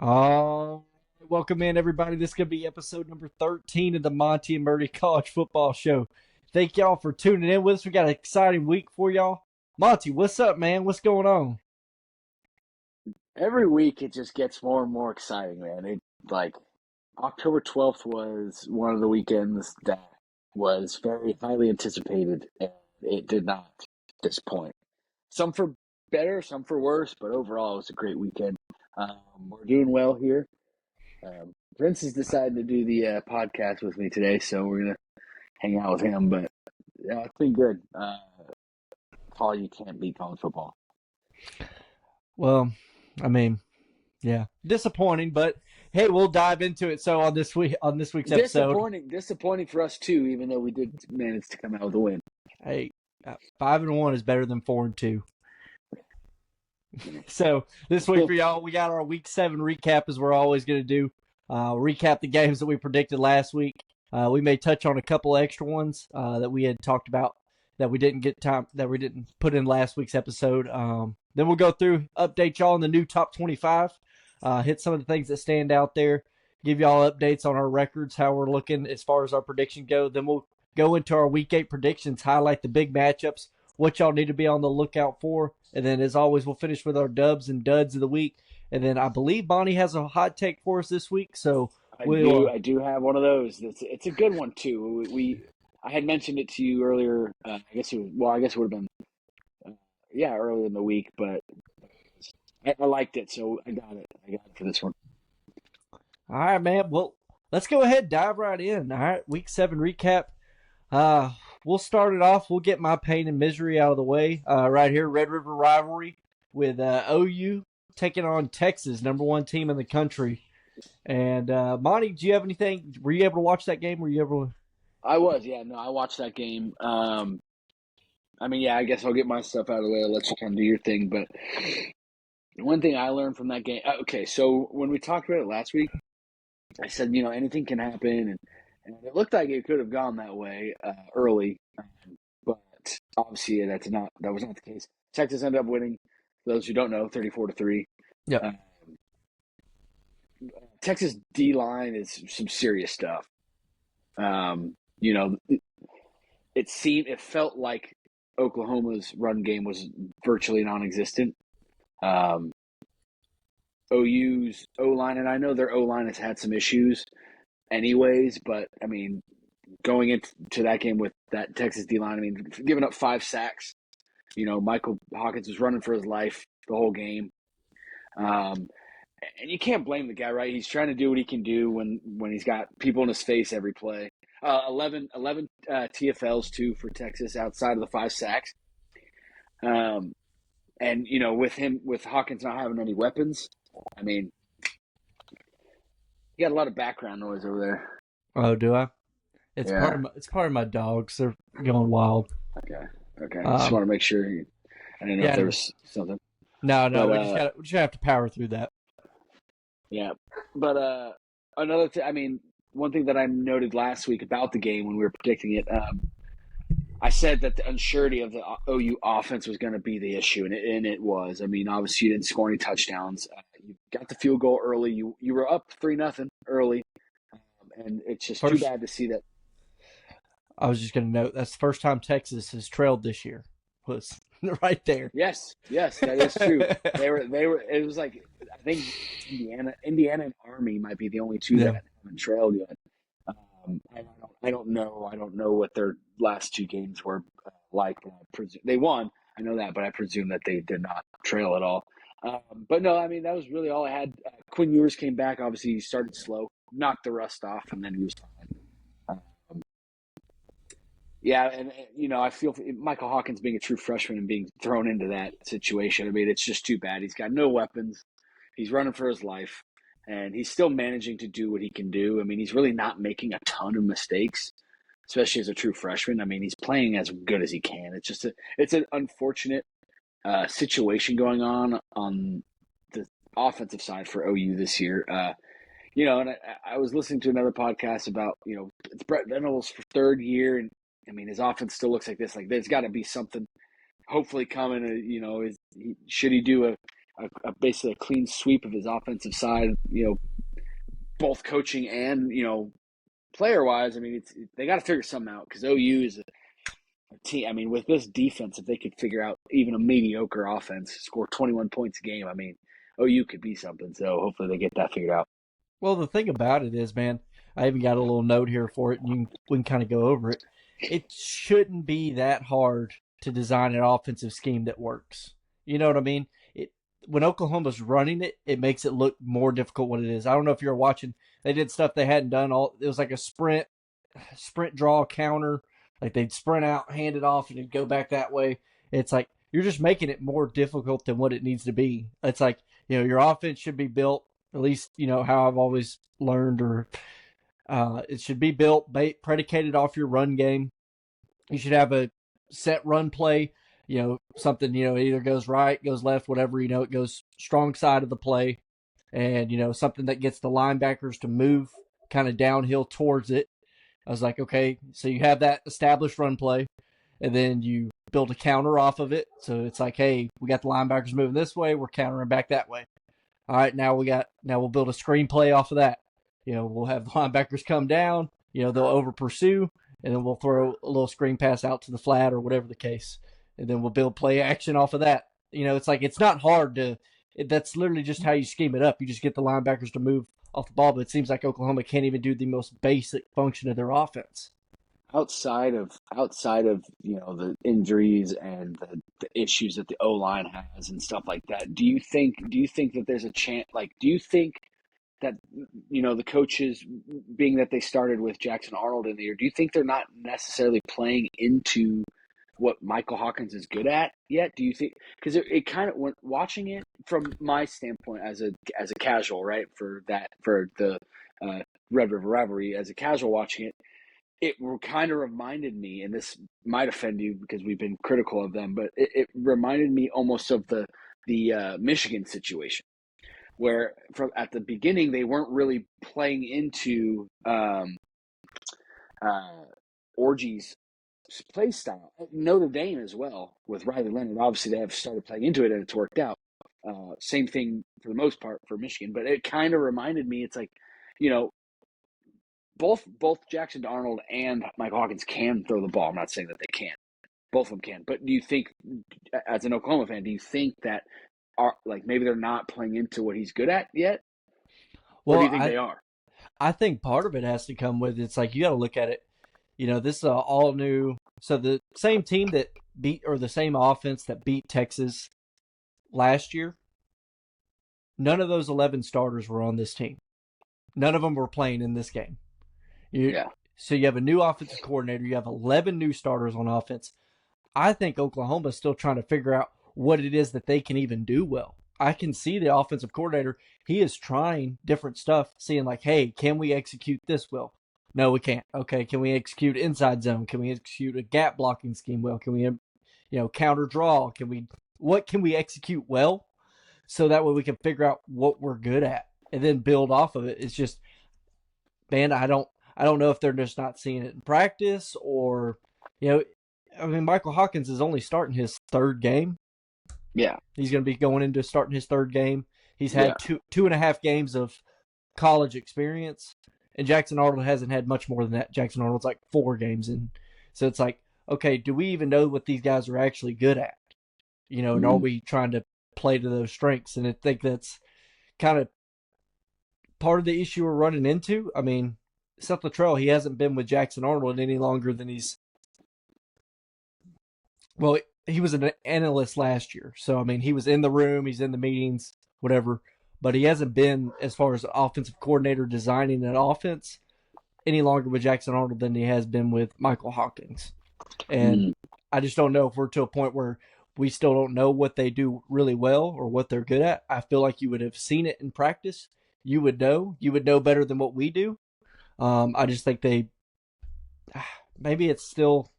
Oh, welcome in everybody. This is gonna be episode number 13 of the Monty and Murdy College Football Show. Thank y'all for tuning in with us. We got an exciting week for y'all. Monty, what's up, man? What's going on? Every week it just gets more and more exciting, man. It like October 12th was one of the weekends that was very highly anticipated, and it did not disappoint. Some for better, some for worse, but overall it was a great weekend. We're doing well here. Prince has decided to do the podcast with me today, so we're gonna hang out with him. But yeah, it's been good. Paul, you can't beat college football. Well, I mean, yeah, disappointing, but hey, we'll dive into it. So on this week's episode, Disappointing for us too, even though we did manage to come out with a win. hey, 5-1 is better than 4-2. So this week for y'all, we got our week 7 recap, as we're always going to do. Recap the games that we predicted last week. We may touch on a couple extra ones that we had talked about that we didn't put in last week's episode. Then we'll go through, update y'all on the new top 25, hit some of the things that stand out there, give y'all updates on our records, how we're looking as far as our prediction go. Then we'll go into our week 8 predictions, highlight the big matchups, what y'all need to be on the lookout for. And then, as always, we'll finish with our dubs and duds of the week. And then I believe Bonnie has a hot take for us this week. So I do have one of those. It's a good one too. I had mentioned it to you earlier. I guess it would have been earlier in the week, but I liked it, so I got it. I got it for this one. all right, man. Well, let's go ahead, dive right in. All right, week 7 recap. We'll start it off. We'll get my pain and misery out of the way. Right here, Red River rivalry with OU taking on Texas, number 1 team in the country. And Monty, do you have anything? Were you able to watch that game? Were you able to? I was, no, I watched that game. I guess I'll get my stuff out of the way. I'll let you kind of do your thing. But one thing I learned from that game. Okay, so when we talked about it last week, I said, anything can happen, and it looked like it could have gone that way early, but obviously that was not the case. Texas ended up winning. For those who don't know, 34-3. Yep. Texas D line is some serious stuff. It felt like Oklahoma's run game was virtually non-existent. OU's O-line, and I know their O-line has had some issues anyways, but I mean, going into that game with that Texas D-line, I mean, giving up 5 sacks, Michael Hawkins was running for his life the whole game. And you can't blame the guy, right? He's trying to do what he can do when he's got people in his face every play. 11 TFLs too for Texas outside of the 5 sacks. And with Hawkins not having any weapons, I mean, you got a lot of background noise over there. Oh, do I? It's Yeah. it's part of my dogs. They're going wild. Okay. I just want to make sure. I didn't know if there was something. No, we just have to power through that. Yeah, but another thing. I mean, one thing that I noted last week about the game when we were predicting it, I said that the unsurety of the OU offense was going to be the issue, and it was. I mean, obviously you didn't score any touchdowns. You got the field goal early. You were up 3-0 early, and it's just too bad to see that. I was just going to note that's the first time Texas has trailed this year. Was right there. Yes, that is true. They were. It was like, I think Indiana and Army might be the only two that haven't trailed yet. I don't know what their last 2 games were like. They won. I know that, but I presume that they did not trail at all. But no, I mean, that was really all I had. Quinn Ewers came back. Obviously, he started slow, knocked the rust off, and then he was fine. And I feel for Michael Hawkins being a true freshman and being thrown into that situation. I mean, it's just too bad. He's got no weapons. He's running for his life, and he's still managing to do what he can do. I mean, he's really not making a ton of mistakes, especially as a true freshman. I mean, he's playing as good as he can. It's just it's an unfortunate situation going on the offensive side for OU this year. And I was listening to another podcast about, it's Brett Venables' 3rd year, and I mean, his offense still looks like this. Like, there's got to be something hopefully coming. Should he do basically a clean sweep of his offensive side. Both coaching and player wise. I mean, they got to figure something out because OU is a team. I mean, with this defense, if they could figure out even a mediocre offense, score 21 points a game, I mean, OU could be something. So hopefully they get that figured out. Well, the thing about it is, man, I even got a little note here for it, and we can kind of go over it. It shouldn't be that hard to design an offensive scheme that works. You know what I mean? When Oklahoma's running it, it makes it look more difficult what it is. I don't know if you're watching. They did stuff they hadn't done. It was like a sprint draw counter. Like they'd sprint out, hand it off, and it'd go back that way. It's like you're just making it more difficult than what it needs to be. It's like your offense should be built, at least how I've always learned, or it should be built predicated off your run game. You should have a set run play. Something, it either goes right, goes left, whatever, it goes strong side of the play. And, something that gets the linebackers to move kind of downhill towards it. I was like, okay, so you have that established run play, and then you build a counter off of it. So it's like, hey, we got the linebackers moving this way, we're countering back that way. All right, now we'll build a screen play off of that. We'll have the linebackers come down, they'll over pursue, and then we'll throw a little screen pass out to the flat or whatever the case. And then we'll build play action off of that. It's like it's not hard that's literally just how you scheme it up. You just get the linebackers to move off the ball, but it seems like Oklahoma can't even do the most basic function of their offense. Outside of the injuries and the issues that the O-line has and stuff like that, do you think that there's a chance? Like, do you think that the coaches, being that they started with Jackson Arnold in the year, do you think they're not necessarily playing into what Michael Hawkins is good at yet? Do you think, because it kind of, when watching it from my standpoint as a casual, right, for the Red River rivalry, as a casual watching it kind of reminded me, and this might offend you because we've been critical of them, but it reminded me almost of the Michigan situation, where at the beginning they weren't really playing into Orgy's play style. Notre Dame as well, with Riley Leonard. Obviously, they have started playing into it, and it's worked out. Same thing for the most part for Michigan, but it kind of reminded me. It's like, both Jackson Arnold and Mike Hawkins can throw the ball. I'm not saying that they can't. Both of them can. But do you think, as an Oklahoma fan, do you think that maybe they're not playing into what he's good at yet? Or do you think they are? I think part of it has to come with, it's like you got to look at it. This is all new. So the same team that the same offense that beat Texas last year, none of those 11 starters were on this team. None of them were playing in this game. So you have a new offensive coordinator. You have 11 new starters on offense. I think Oklahoma is still trying to figure out what it is that they can even do well. I can see the offensive coordinator. He is trying different stuff, seeing like, hey, can we execute this well? No, we can't. Okay, can we execute inside zone? Can we execute a gap blocking scheme well? Can we, counter draw? What can we execute well? So that way we can figure out what we're good at and then build off of it. It's just, man, I don't know if they're just not seeing it in practice or, Michael Hawkins is only starting his third game. Yeah. He's going to be going into starting his third game. He's had 2.5 games of college experience. And Jackson Arnold hasn't had much more than that. Jackson Arnold's like 4 games in. So it's like, okay, do we even know what these guys are actually good at? And are we trying to play to those strengths? And I think that's kind of part of the issue we're running into. I mean, Seth Luttrell, he hasn't been with Jackson Arnold any longer than he was an analyst last year. So, I mean, he was in the room, he's in the meetings, whatever. But he hasn't been, as far as offensive coordinator designing an offense, any longer with Jackson Arnold than he has been with Michael Hawkins. And I just don't know if we're to a point where we still don't know what they do really well or what they're good at. I feel like you would have seen it in practice. You would know better than what we do. I just think maybe it's still.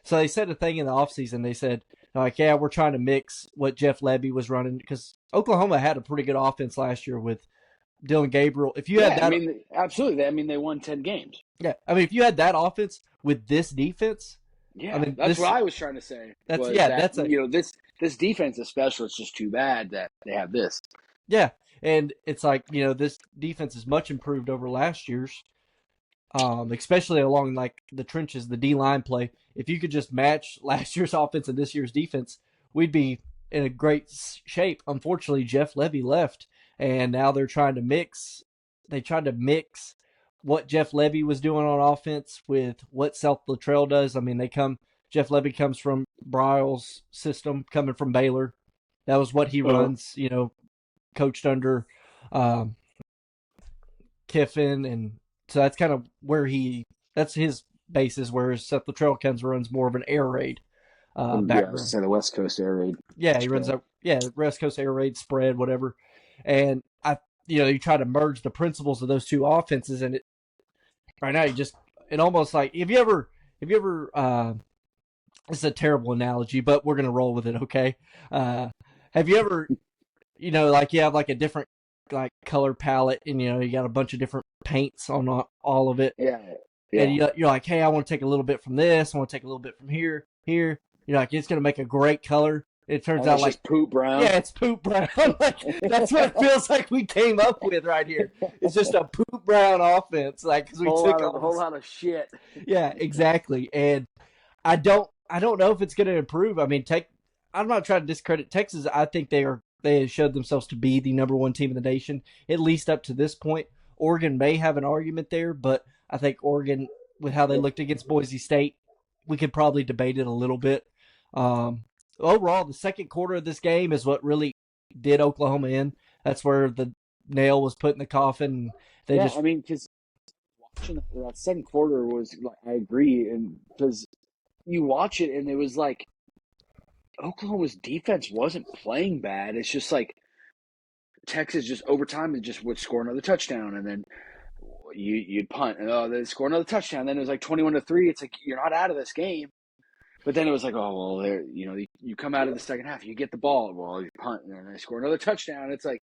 So they said a thing in the offseason. They said, like, yeah, we're trying to mix what Jeff Lebby was running, because Oklahoma had a pretty good offense last year with Dylan Gabriel. If you had that, absolutely. I mean, they won 10 games. Yeah, I mean, if you had that offense with this defense, that's what I was trying to say. This this defense, especially, it's just too bad that they have this. Yeah, and it's like, this defense is much improved over last year's, especially along like the trenches, the D line play. If you could just match last year's offense and this year's defense, we'd be in a great shape. Unfortunately, Jeff Levy left, and now they're trying to mix. They tried to mix what Jeff Levy was doing on offense with what Seth Luttrell does. I mean, Jeff Levy comes from Bryles' system, coming from Baylor. That was what he runs. Coached under Kiffin, and so that's kind of where that's his basis. Whereas Seth Luttrell runs more of an air raid background. Yeah, I was say the West Coast air raid. Yeah, he runs West Coast air raid spread, whatever. And you try to merge the principles of those two offenses, and right now it almost like if you ever this is a terrible analogy, but we're gonna roll with it, okay? Have you ever like you have like a different like color palette, and you got a bunch of different paints on all of it. Yeah. And you're like, hey, I want to take a little bit from this. I want to take a little bit from here. You're like, it's going to make a great color. It turns out like poop brown. Yeah, it's poop brown. Like, that's what it feels like we came up with right here. It's just a poop brown offense. Like, because we took a whole lot of shit. Yeah, exactly. And I don't know if it's going to improve. I mean, I'm not trying to discredit Texas. I think they have showed themselves to be the number one team in the nation, at least up to this point. Oregon may have an argument there, but I think Oregon, with how they looked against Boise State, we could probably debate it a little bit. Overall, the second quarter of this game is what really did Oklahoma in. That's where the nail was put in the coffin. Because watching that second quarter was, I agree, and because you watch it and it was like Oklahoma's defense wasn't playing bad. It's just like Texas just overtime and just would score another touchdown, and then you'd punt and they score another touchdown. Then it was like 21-3. It's like you're not out of this game. But then it was like, oh well, you come out of the second half, you get the ball, well you punt, and then they score another touchdown. It's like,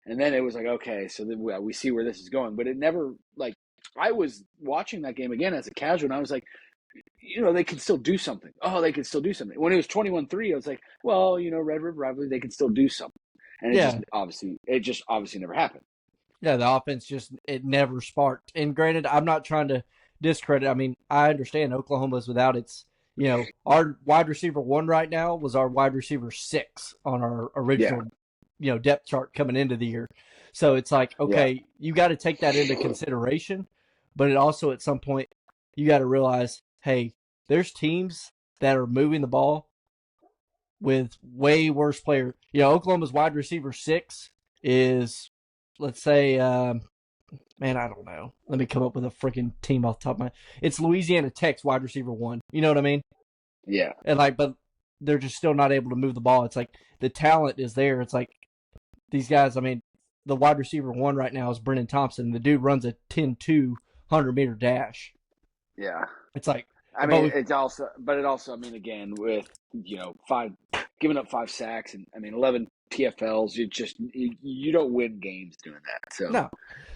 and then it was like, okay, so then we see where this is going. But it never, like, I was watching that game again as a casual, and I was like, they can still do something. Oh, they can still do something. When it was 21-3, I was like, well, Red River Rivalry, they can still do something. And it just obviously never happened. Yeah, the offense it never sparked. And granted, I'm not trying to discredit. I mean, I understand Oklahoma's without its, our wide receiver 1 right now was our wide receiver 6 on our original, depth chart coming into the year. So it's like, okay, you got to take that into consideration, but it also at some point you got to realize, hey, there's teams that are moving the ball with way worse players. Oklahoma's wide receiver 6 is, let's say, I don't know. Let me come up with a freaking team off the top of my head. It's Louisiana Tech's wide receiver 1. You know what I mean? Yeah. And but they're just still not able to move the ball. It's like the talent is there. It's like these guys, the wide receiver 1 right now is Brennan Thompson. The dude runs a 10-2 100-meter dash. Yeah. It's like, it also, again, with, giving up 5 sacks and 11 TFLs, you don't win games doing that. So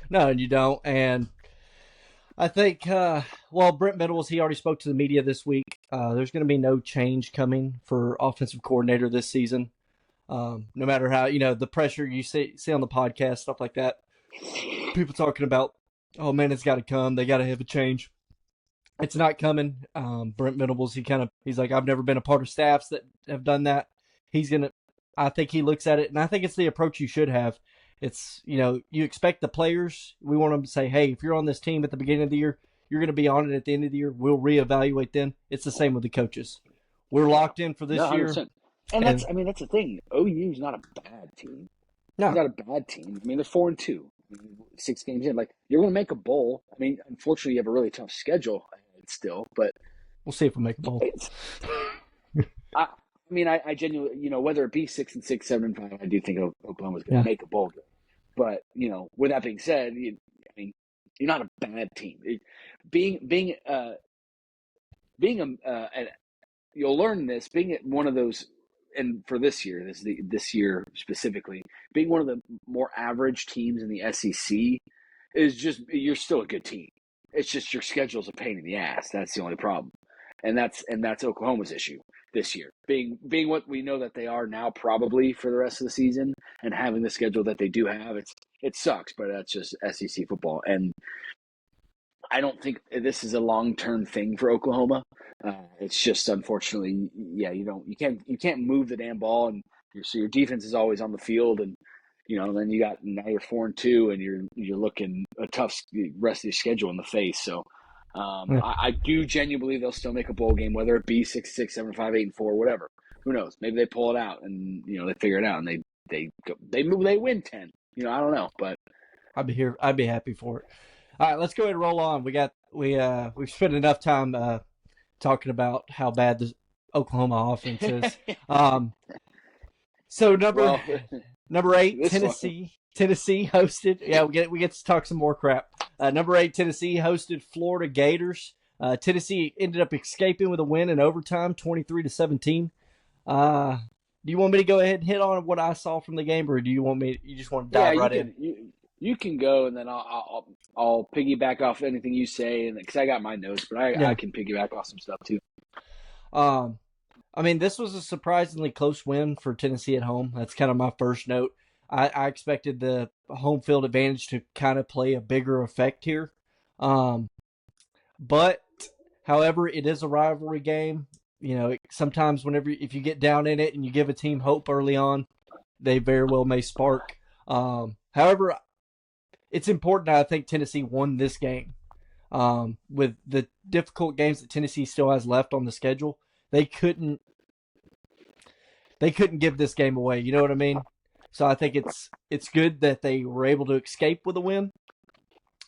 no, and you don't. And I think, Brent Venables, he already spoke to the media this week. There's going to be no change coming for offensive coordinator this season. No matter how, the pressure you see on the podcast, stuff like that. People talking about, oh man, it's got to come. They got to have a change. It's not coming. Brent Venables, he's like, I've never been a part of staffs that have done that. I think he looks at it, and I think it's the approach you should have. It's, you expect the players, we want them to say, hey, if you're on this team at the beginning of the year, you're going to be on it at the end of the year. We'll reevaluate then. It's the same with the coaches. We're locked in for this year. And that's the thing. OU's not a bad team. No. It's not a bad team. They're 4-2. 6 games in. Like, you're going to make a bowl. Unfortunately, you have a really tough schedule still, but we'll see if we make a bowl. I genuinely, whether it be 6-6, 7-5, I do think Oklahoma's going to make a bowl game. But with that being said, you're not a bad team. You'll learn this being one of those, and for this year, this year specifically, being one of the more average teams in the SEC is just, you're still a good team. It's just your schedule's a pain in the ass. That's the only problem. and that's Oklahoma's issue this year, being what we know that they are now, probably for the rest of the season, and having the schedule that they do have. It sucks, but that's just SEC football, and I don't think this is a long-term thing for Oklahoma. It's just, unfortunately, you can't move the damn ball, and so your defense is always on the field, and then now you're 4-2, and you're looking a tough rest of your schedule in the face. So I do genuinely believe they'll still make a bowl game, whether it be 6-6, 7-5, 8-4, whatever. Who knows? Maybe they pull it out and they figure it out and they win 10. I don't know, but I'd be happy for it. All right, let's go ahead and roll on. We've spent enough time talking about how bad the Oklahoma offense is. So number 8, Tennessee. Tennessee hosted. Yeah, we get to talk some more crap. Number 8, Tennessee hosted Florida Gators. Tennessee ended up escaping with a win in overtime, 23-17. Do you want me to go ahead and hit on what I saw from the game, or do you want me? You just want to dive right in? You can go, and then I'll piggyback off anything you say, and because I got my notes, but I can piggyback off some stuff too. I mean, this was a surprisingly close win for Tennessee at home. That's kind of my first note. I expected the home field advantage to kind of play a bigger effect here. But, however, it is a rivalry game. Sometimes if you get down in it and you give a team hope early on, they very well may spark. However, it's important that I think Tennessee won this game. With the difficult games that Tennessee still has left on the schedule, they couldn't give this game away. You know what I mean? So I think it's good that they were able to escape with a win.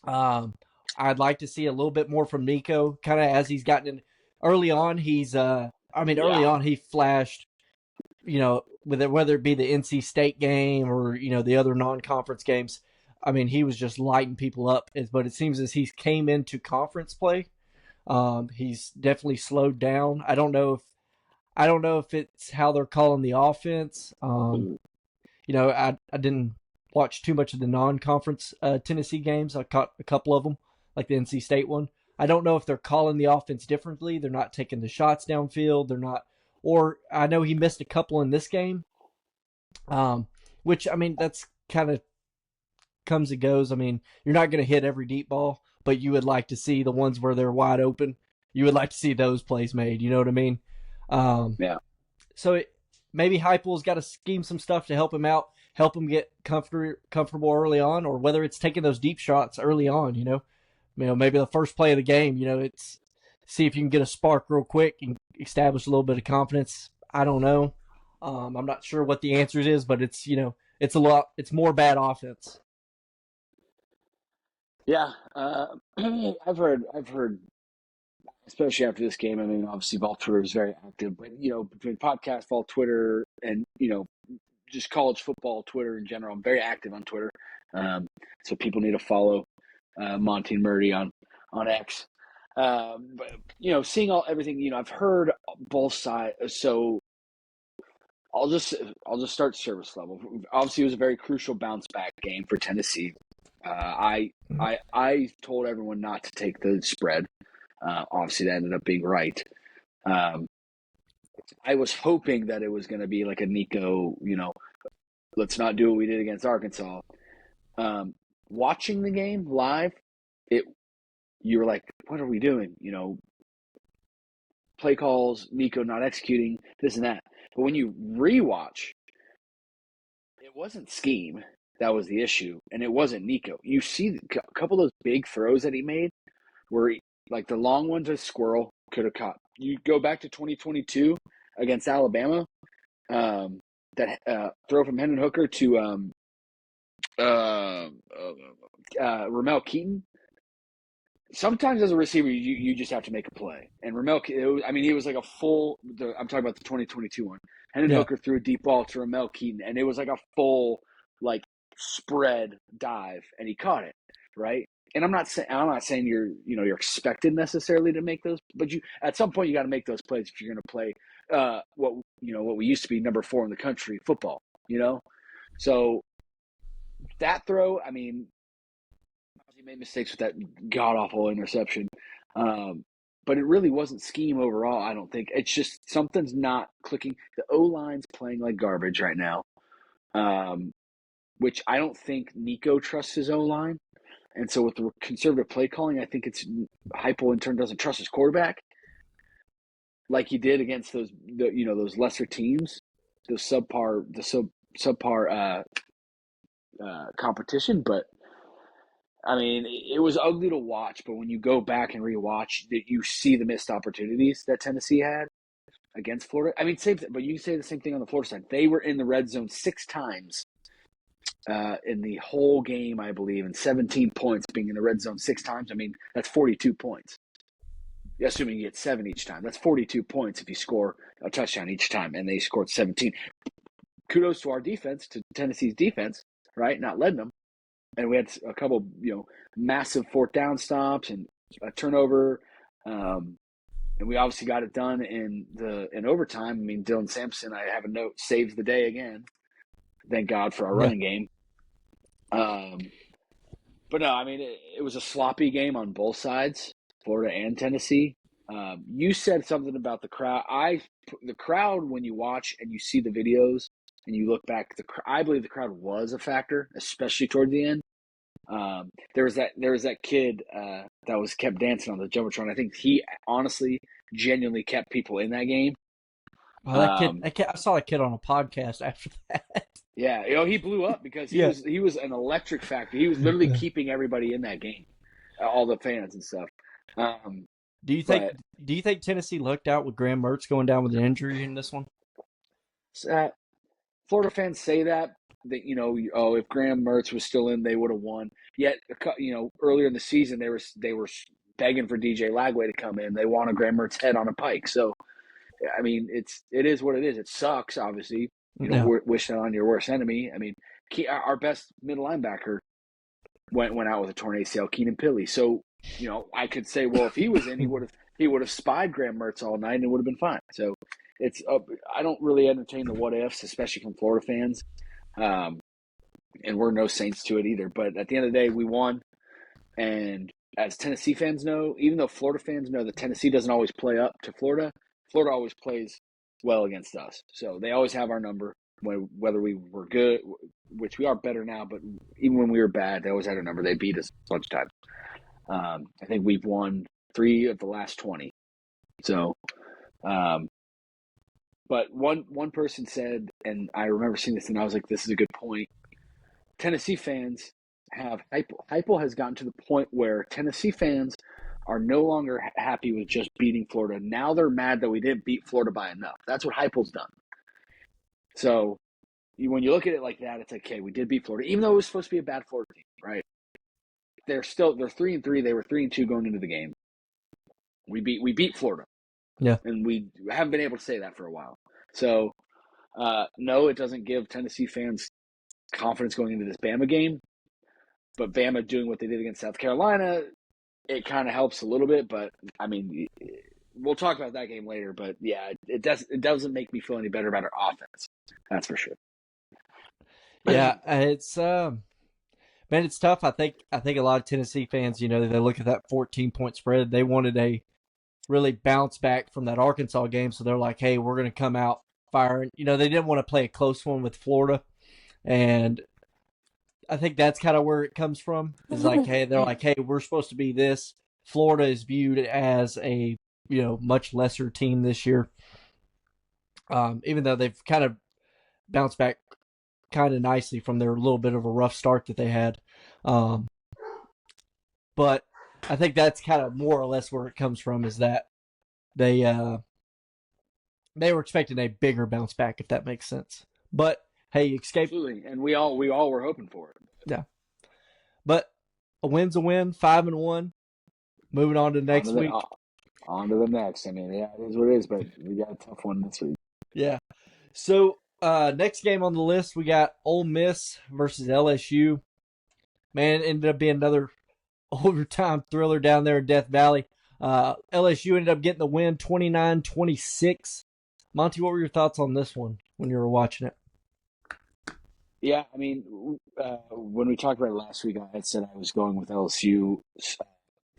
I'd like to see a little bit more from Nico, kind of as he's gotten in. Early on, early on he flashed, whether it be the NC State game or, the other non-conference games. I mean, he was just lighting people up. But it seems as he came into conference play, he's definitely slowed down. I don't know if it's how they're calling the offense. I didn't watch too much of the non-conference Tennessee games. I caught a couple of them, like the NC State one. I don't know if they're calling the offense differently. They're not taking the shots downfield. They're not, or I know he missed a couple in this game, which, I mean, that's kind of comes and goes. I mean, you're not going to hit every deep ball, but you would like to see the ones where they're wide open. You would like to see those plays made. You know what I mean? Yeah. So maybe Heupel's got to scheme some stuff to help him out, help him get comfortable early on, or whether it's taking those deep shots early on, maybe the first play of the game, it's see if you can get a spark real quick and establish a little bit of confidence. I don't know. I'm not sure what the answer is, but it's it's more bad offense. Yeah. I've heard, especially after this game. I mean, obviously Vol Twitter is very active, but between podcast, Vol Twitter, and just college football Twitter in general, I'm very active on Twitter. So people need to follow Monty and Murdy on X. But seeing everything, I've heard both sides. So I'll just start service level. Obviously, it was a very crucial bounce back game for Tennessee. I told everyone not to take the spread. Obviously, that ended up being right. I was hoping that it was going to be like a Nico, let's not do what we did against Arkansas. Watching the game live, you were like, what are we doing? Play calls, Nico not executing, this and that. But when you rewatch, it wasn't scheme that was the issue, and it wasn't Nico. You see a couple of those big throws that he made where like the long one to Squirrel could have caught. You go back to 2022 against Alabama, that throw from Hendon Hooker to Ramel Keaton. Sometimes as a receiver, you just have to make a play. And Ramel, he was like a full. I'm talking about the 2022 one. Hendon Hooker threw a deep ball to Ramel Keaton, and it was like a full spread dive, and he caught it right. And I'm not saying you're expected necessarily to make those, but you at some point you got to make those plays if you're going to play what we used to be number 4 in the country football. So that throw, I mean, he made mistakes with that god awful interception. but it really wasn't scheme overall. I don't think it's just something's not clicking. The O-line's playing like garbage right now, which I don't think Nico trusts his O-line. And so with the conservative play calling, I think it's Heupel in turn doesn't trust his quarterback like he did against those lesser teams, those subpar competition. But I mean, it was ugly to watch. But when you go back and rewatch, you see the missed opportunities that Tennessee had against Florida. I mean, same, but you say the same thing on the Florida side. They were in the red zone 6 times in the whole game, I believe, and 17 points being in the red zone 6 times. I mean, that's 42 points. Assuming you get 7 each time. That's 42 points if you score a touchdown each time, and they scored 17. Kudos to our defense, to Tennessee's defense, right? Not letting them. And we had a couple, massive 4th down stops and a turnover. And we obviously got it done in overtime. I mean, Dylan Sampson, I have a note, saves the day again. Thank God for our running game. But no, I mean, it was a sloppy game on both sides, Florida and Tennessee. You said something about the crowd. The crowd, when you watch and you see the videos and you look back, I believe the crowd was a factor, especially toward the end. There was that kid that was kept dancing on the jumbotron. I think he honestly, genuinely kept people in that game. Well, that kid, I saw that kid on a podcast after that. Yeah, he blew up because he was an electric factor. He was literally keeping everybody in that game, all the fans and stuff. Do you think Tennessee lucked out with Graham Mertz going down with an injury in this one? Florida fans say that if Graham Mertz was still in, they would have won. Yet, earlier in the season, they were begging for DJ Lagway to come in. They wanted Graham Mertz's head on a pike. So, I mean, it is what it is. It sucks, obviously. Wish that on your worst enemy. I mean, our best middle linebacker went out with a torn ACL, Keenan Pili. So, I could say, well, if he was in, he would have spied Graham Mertz all night and it would have been fine. So, I don't really entertain the what ifs, especially from Florida fans. And we're no saints to it either. But at the end of the day, we won. And as Tennessee fans know, even though Florida fans know that Tennessee doesn't always play up to Florida, Florida always plays well against us. So they always have our number, whether we were good, which we are better now, but even when we were bad, they always had our number. They beat us a bunch of times. I think we've won 3 of the last 20. So, but one person said, and I remember seeing this, and I was like, this is a good point. Tennessee fans have Heupel has gotten to the point where Tennessee fans are no longer happy with just beating Florida. Now they're mad that we didn't beat Florida by enough. That's what Heupel's done. So when you look at it like that, it's like, okay, we did beat Florida, even though it was supposed to be a bad Florida team, right? They're 3-3. They were 3-2 going into the game. We beat Florida. Yeah. And we haven't been able to say that for a while. So, no, it doesn't give Tennessee fans confidence going into this Bama game. But Bama doing what they did against South Carolina, it kind of helps a little bit. But, I mean, we'll talk about that game later. But, yeah, it doesn't make me feel any better about our offense. That's for sure. Yeah, it's it's tough. I think a lot of Tennessee fans, they look at that 14-point spread. They wanted a really bounce back from that Arkansas game, so they're like, hey, we're going to come out firing. They didn't want to play a close one with Florida, and I think that's kind of where it comes from. It's like, hey, they're like, hey, we're supposed to be this. Florida is viewed as a much lesser team this year, even though they've kind of bounced back kind of nicely from their little bit of a rough start that they had. But I think that's kind of more or less where it comes from, is that they were expecting a bigger bounce back, if that makes sense. But hey, escape. Absolutely, and we all were hoping for it. Yeah, but a win's a win. 5-1. Moving on to next week. On to the next. I mean, yeah, it is what it is, but we got a tough one this week. Yeah. So next game on the list, we got Ole Miss versus LSU. Man, it ended up being another overtime thriller down there in Death Valley. LSU ended up getting the win 29-26. Monty, what were your thoughts on this one when you were watching it? Yeah, I mean, when we talked about it last week, I had said I was going with LSU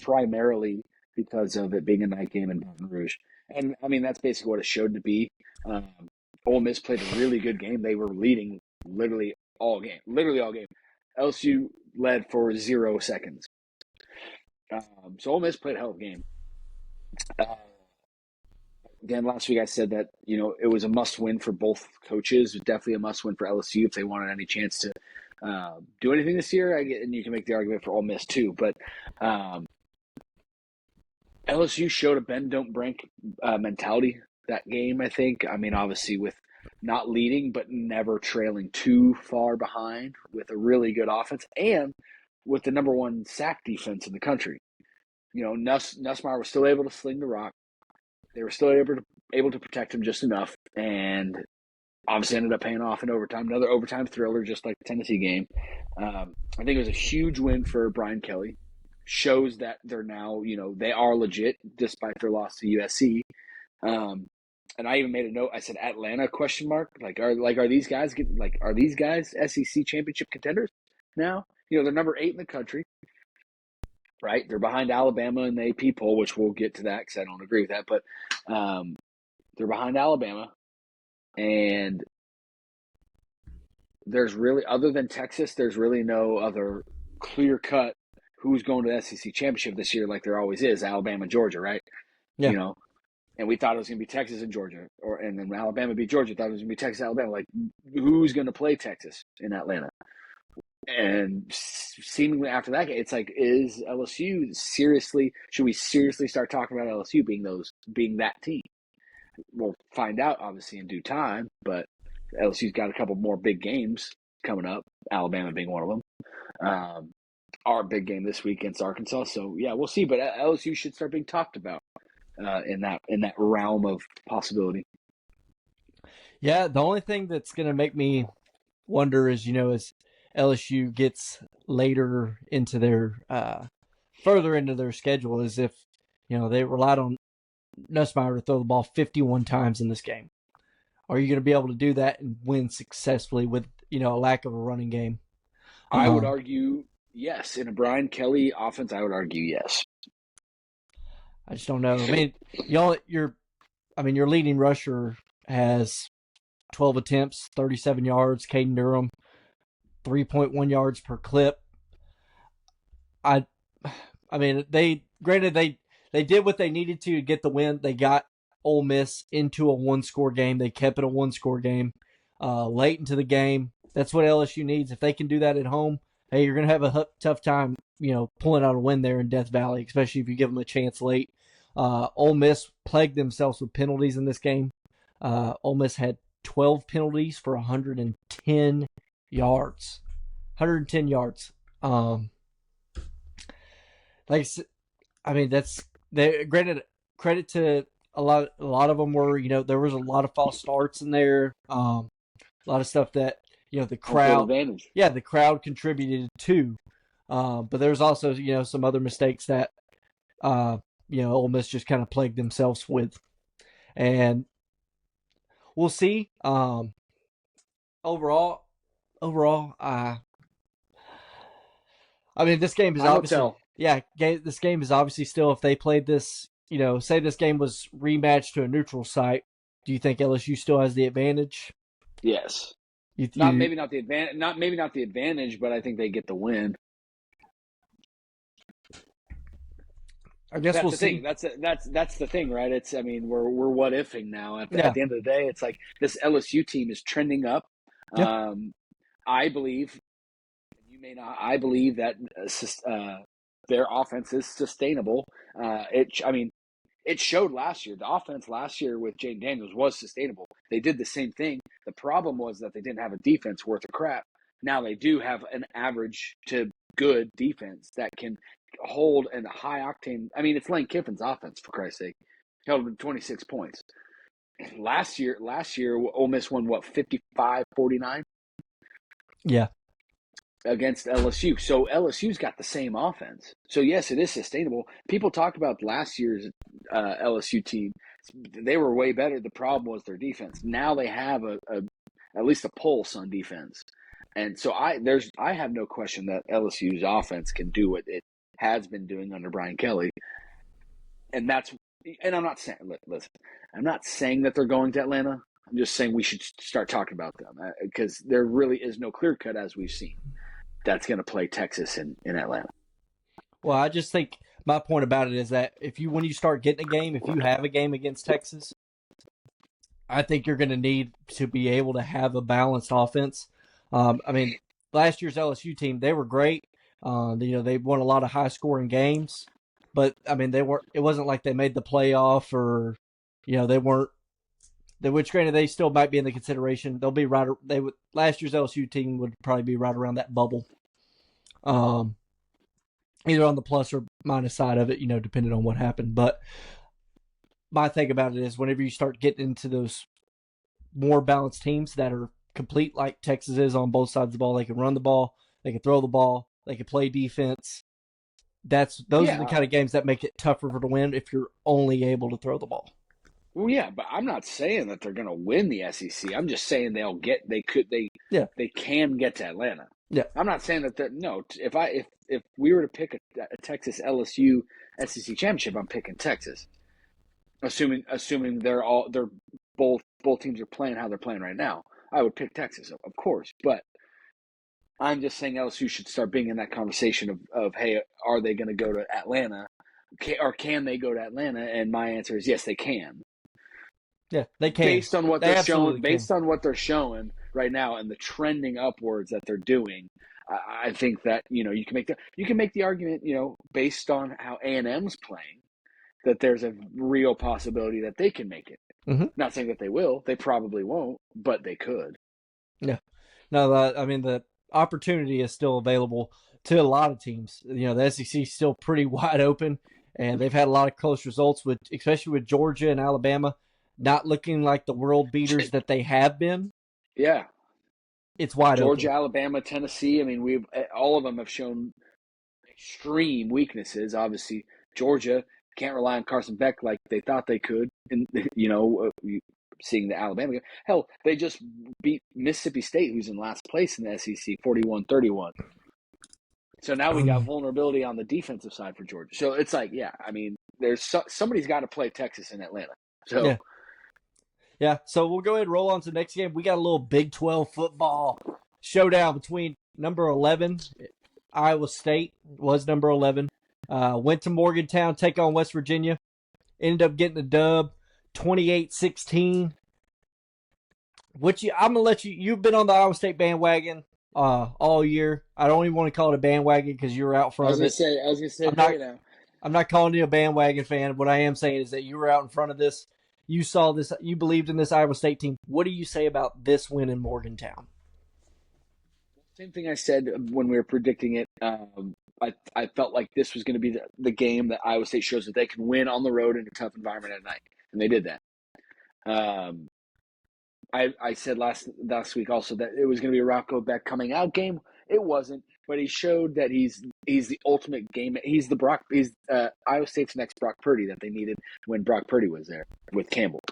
primarily because of it being a night game in Baton Rouge. And I mean, that's basically what it showed to be. Ole Miss played a really good game. They were leading literally all game. LSU led for 0 seconds. So Ole Miss played a hell of a game. Again, last week I said that, it was a must-win for both coaches. Definitely a must-win for LSU if they wanted any chance to do anything this year. And you can make the argument for Ole Miss too. But LSU showed a bend, don't break mentality that game, I think. I mean, obviously with not leading but never trailing too far behind, with a really good offense and with the number one sack defense in the country. Nussmeier was still able to sling the rock. They were still able to protect him just enough, and obviously ended up paying off in overtime. Another overtime thriller, just like the Tennessee game. I think it was a huge win for Brian Kelly. Shows that they're now, they are legit despite their loss to USC. And I even made a note. I said Atlanta ? Are these guys SEC championship contenders now? They're number 8 in the country. Right, they're behind Alabama in the AP poll, which we'll get to that because I don't agree with that. But they're behind Alabama, and there's really, other than Texas, there's really no other clear cut who's going to the SEC championship this year, like there always is. Alabama, Georgia, right? Yeah. And we thought it was going to be Texas and Georgia, and then Alabama beat Georgia. Thought it was going to be Texas, Alabama. Like, who's going to play Texas in Atlanta? And seemingly after that, it's like, is LSU seriously? Should we seriously start talking about LSU being that team? We'll find out, obviously, in due time. But LSU's got a couple more big games coming up. Alabama being one of them. Our big game this week against Arkansas. So yeah, we'll see. But LSU should start being talked about in that realm of possibility. Yeah, the only thing that's going to make me wonder is, as LSU gets later into their further into their schedule, is if they relied on Nussmeier to throw the ball 51 times in this game. Are you going to be able to do that and win successfully with a lack of a running game? I would argue yes. In a Brian Kelly offense, I would argue yes. I just don't know. I mean, your leading rusher has 12 attempts, 37 yards. Caden Durham, 3.1 yards per clip. I mean, they did what they needed to get the win. They got Ole Miss into a one-score game. They kept it a one-score game late into the game. That's what LSU needs. If they can do that at home, hey, you're going to have a tough time, pulling out a win there in Death Valley, especially if you give them a chance late. Ole Miss plagued themselves with penalties in this game. Ole Miss had 12 penalties for 110 yards. 110 yards. Granted, credit to a lot of them were, there was a lot of false starts in there. A lot of stuff that, the crowd, the crowd contributed to. But there's also, some other mistakes that, Ole Miss just kind of plagued themselves with. And we'll see. Overall, this game is obviously, this game is obviously still, if they played this, say this game was rematched to a neutral site, do you think LSU still has the advantage? Yes. Maybe not the advantage, but I think they get the win. I guess we'll see. That's the thing, right? We're what ifing now. At the end of the day, it's like this LSU team is trending up. Yeah. I believe, you may not. I believe that their offense is sustainable. It showed last year. The offense last year with Jaden Daniels was sustainable. They did the same thing. The problem was that they didn't have a defense worth a crap. Now they do have an average to good defense that can hold in a high octane. It's Lane Kiffin's offense, for Christ's sake. Held them 26 points. Last year, Ole Miss won, 55-49? Yeah. Against LSU. So LSU's got the same offense. So yes, it is sustainable. People talk about last year's LSU team. They were way better. The problem was their defense. Now they have at least a pulse on defense. And so I have no question that LSU's offense can do what it has been doing under Brian Kelly. and I'm not saying, listen, I'm not saying that they're going to Atlanta. I'm just saying we should start talking about them because there really is no clear cut, as we've seen, that's going to play Texas in Atlanta. Well, I just think my point about it is that when you start getting a game, if you have a game against Texas, I think you're going to need to be able to have a balanced offense. I mean, last year's LSU team, they were great. They won a lot of high scoring games, but I mean, it wasn't like they made the playoff or, they weren't. Which, granted, they still might be in the consideration. They'll be right. Last year's LSU team would probably be right around that bubble, either on the plus or minus side of it, depending on what happened. But my thing about it is, whenever you start getting into those more balanced teams that are complete, like Texas is on both sides of the ball, they can run the ball, they can throw the ball, they can play defense. Those are the kind of games that make it tougher to win if you're only able to throw the ball. Well, yeah, but I'm not saying that they're going to win the SEC. I'm just saying they can get to Atlanta. Yeah. I'm not saying that no. If we were to pick a Texas LSU SEC championship, I'm picking Texas. Assuming both teams are playing how they're playing right now, I would pick Texas, of course. But I'm just saying LSU should start being in that conversation of hey, are they going to go to Atlanta, or can they go to Atlanta? And my answer is yes, they can. Yeah, they can. Based on what they're showing right now and the trending upwards that they're doing, I think that you can make the argument based on how A&M's playing that there's a real possibility that they can make it. Mm-hmm. Not saying that they will, they probably won't, but they could. Yeah, no, the opportunity is still available to a lot of teams. The SEC is still pretty wide open, and they've had a lot of close results especially with Georgia and Alabama not looking like the world beaters that they have been. Yeah. It's wide Georgia, open. Alabama, Tennessee. I mean, all of them have shown extreme weaknesses. Obviously, Georgia can't rely on Carson Beck like they thought they could. And, seeing the Alabama game. Hell, they just beat Mississippi State, who's in last place in the SEC, 41-31. So now we got vulnerability on the defensive side for Georgia. So it's like, yeah, I mean, somebody's got to play Texas and Atlanta. So Yeah, so we'll go ahead and roll on to the next game. We got a little Big 12 football showdown between number 11, Iowa State was number 11. Went to Morgantown, take on West Virginia. Ended up getting a dub, 28-16. I'm going to let you've been on the Iowa State bandwagon all year. I don't even want to call it a bandwagon because you were out front of it. I was going to say, I'm not calling you a bandwagon fan. What I am saying is that you were out in front of this. You saw this. You believed in this Iowa State team. What do you say about this win in Morgantown? Same thing I said when we were predicting it. I felt like this was going to be the game that Iowa State shows that they can win on the road in a tough environment at night, and they did that. I said last week also that it was going to be a Rocco Beck coming out game. It wasn't, but he showed that he's the ultimate game. He's Iowa State's next Brock Purdy that they needed when Brock Purdy was there with Campbell.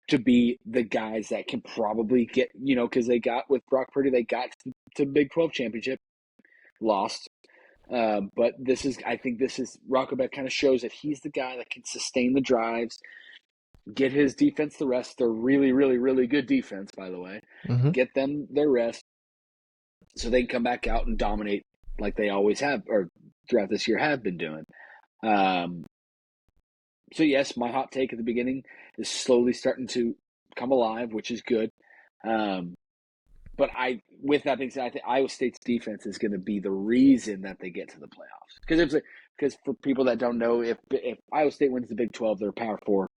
To be the guys that can probably get, because they got with Brock Purdy, they got to Big 12 championship, lost. But I think this is Rocco Beck kind of shows that he's the guy that can sustain the drives, get his defense the rest. They're really, really, really good defense, by the way. Mm-hmm. Get them their rest so they can come back out and dominate like they always have, or throughout this year have been doing. So, yes, my hot take at the beginning is slowly starting to come alive, which is good. But with that being said, I think Iowa State's defense is going to be the reason that they get to the playoffs. Because for people that don't know, if Iowa State wins the Big 12, they're a Power 4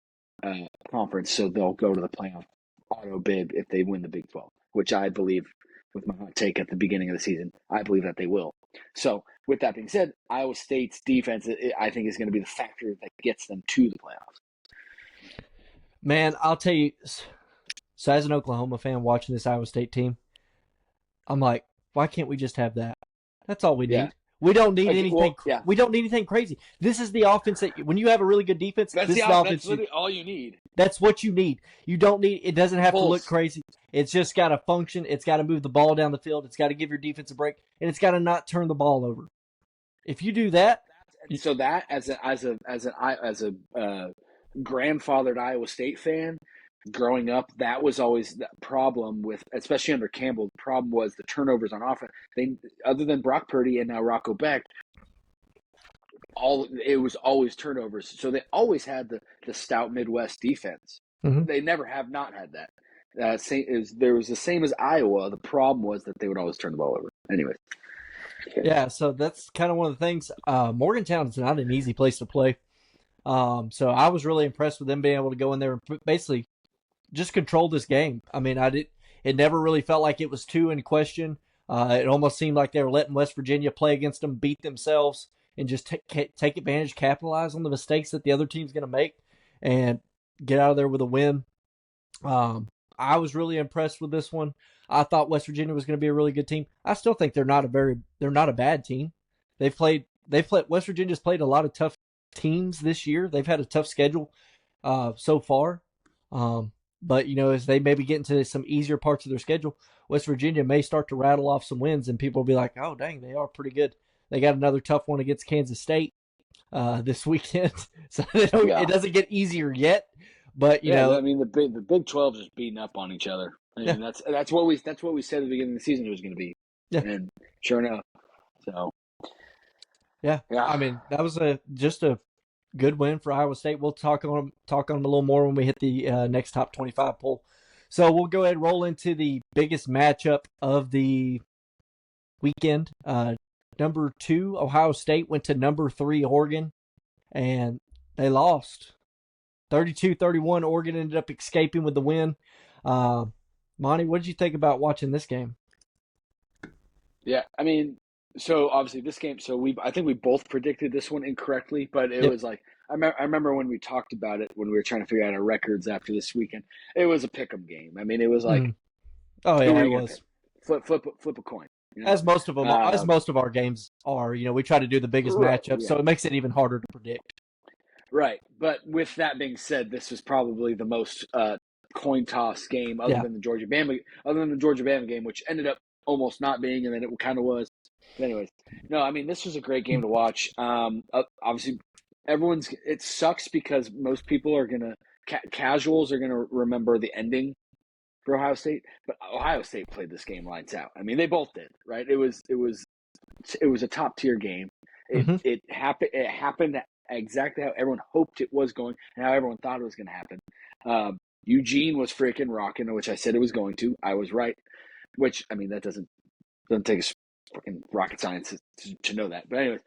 conference, so they'll go to the playoff auto bid if they win the Big 12, which I believe, with my hot take at the beginning of the season, I believe that they will. So, with that being said, Iowa State's defense, I think, is going to be the factor that gets them to the playoffs. Man, I'll tell you, so as an Oklahoma fan watching this Iowa State team, I'm like, why can't we just have that? That's all we need. Yeah. We don't need anything. We don't need anything crazy. This is the offense that when you have a really good defense, that's literally all you need. That's what you need. You don't need. It doesn't have to look crazy. It's just got to function. It's got to move the ball down the field. It's got to give your defense a break, and it's got to not turn the ball over. If you do that, So that as a grandfathered Iowa State fan, growing up, that was always the problem with, especially under Campbell. The problem was the turnovers on offense. They, other than Brock Purdy and now Rocco Beck, it was always turnovers. So they always had the stout Midwest defense. Mm-hmm. They never have not had that. There was the same as Iowa. The problem was that they would always turn the ball over. Anyways. Yeah, so that's kind of one of the things. Morgantown is not an easy place to play. So I was really impressed with them being able to go in there and basically just control this game. I mean, it never really felt like it was too in question. It almost seemed like they were letting West Virginia play against them, beat themselves, and just take advantage, capitalize on the mistakes that the other team's going to make, and get out of there with a win. I was really impressed with this one. I thought West Virginia was going to be a really good team. I still think they're not a bad team. West Virginia's played a lot of tough teams this year. They've had a tough schedule so far. But as they maybe get into some easier parts of their schedule, West Virginia may start to rattle off some wins, and people will be like, "Oh, dang, they are pretty good." They got another tough one against Kansas State this weekend, so it doesn't get easier yet. But I mean, the Big 12 is beating up on each other. I mean, that's what we said at the beginning of the season it was going to be. Yeah. And sure enough, so yeah. I mean, that was just a good win for Iowa State. We'll talk on them a little more when we hit the next top 25 poll. So we'll go ahead and roll into the biggest matchup of the weekend. Number 2, Ohio State went to number 3, Oregon, and they lost. 32-31, Oregon ended up escaping with the win. Monty, what did you think about watching this game? Yeah, I mean, so obviously this game, I think we both predicted this one incorrectly, but it was like, I remember when we talked about it, when we were trying to figure out our records after this weekend, it was a pick'em game. I mean, it was like, oh yeah, it was flip a coin. As most of them, as most of our games are, we try to do the biggest matchup, so it makes it even harder to predict. Right, but with that being said, this was probably the most coin toss game other than the Georgia Bama game, which ended up almost not being, and then it kind of was. But anyways, no, I mean, this was a great game to watch. Obviously, it sucks because most people are gonna casuals are gonna remember the ending for Ohio State, but Ohio State played this game lights out. I mean, they both did, right? It was a top tier game. It happened exactly how everyone hoped it was going and how everyone thought it was going to happen. Eugene was freaking rocking, which I said it was going to. I was right. Which, I mean, that doesn't take a freaking rocket science to know that. But anyways,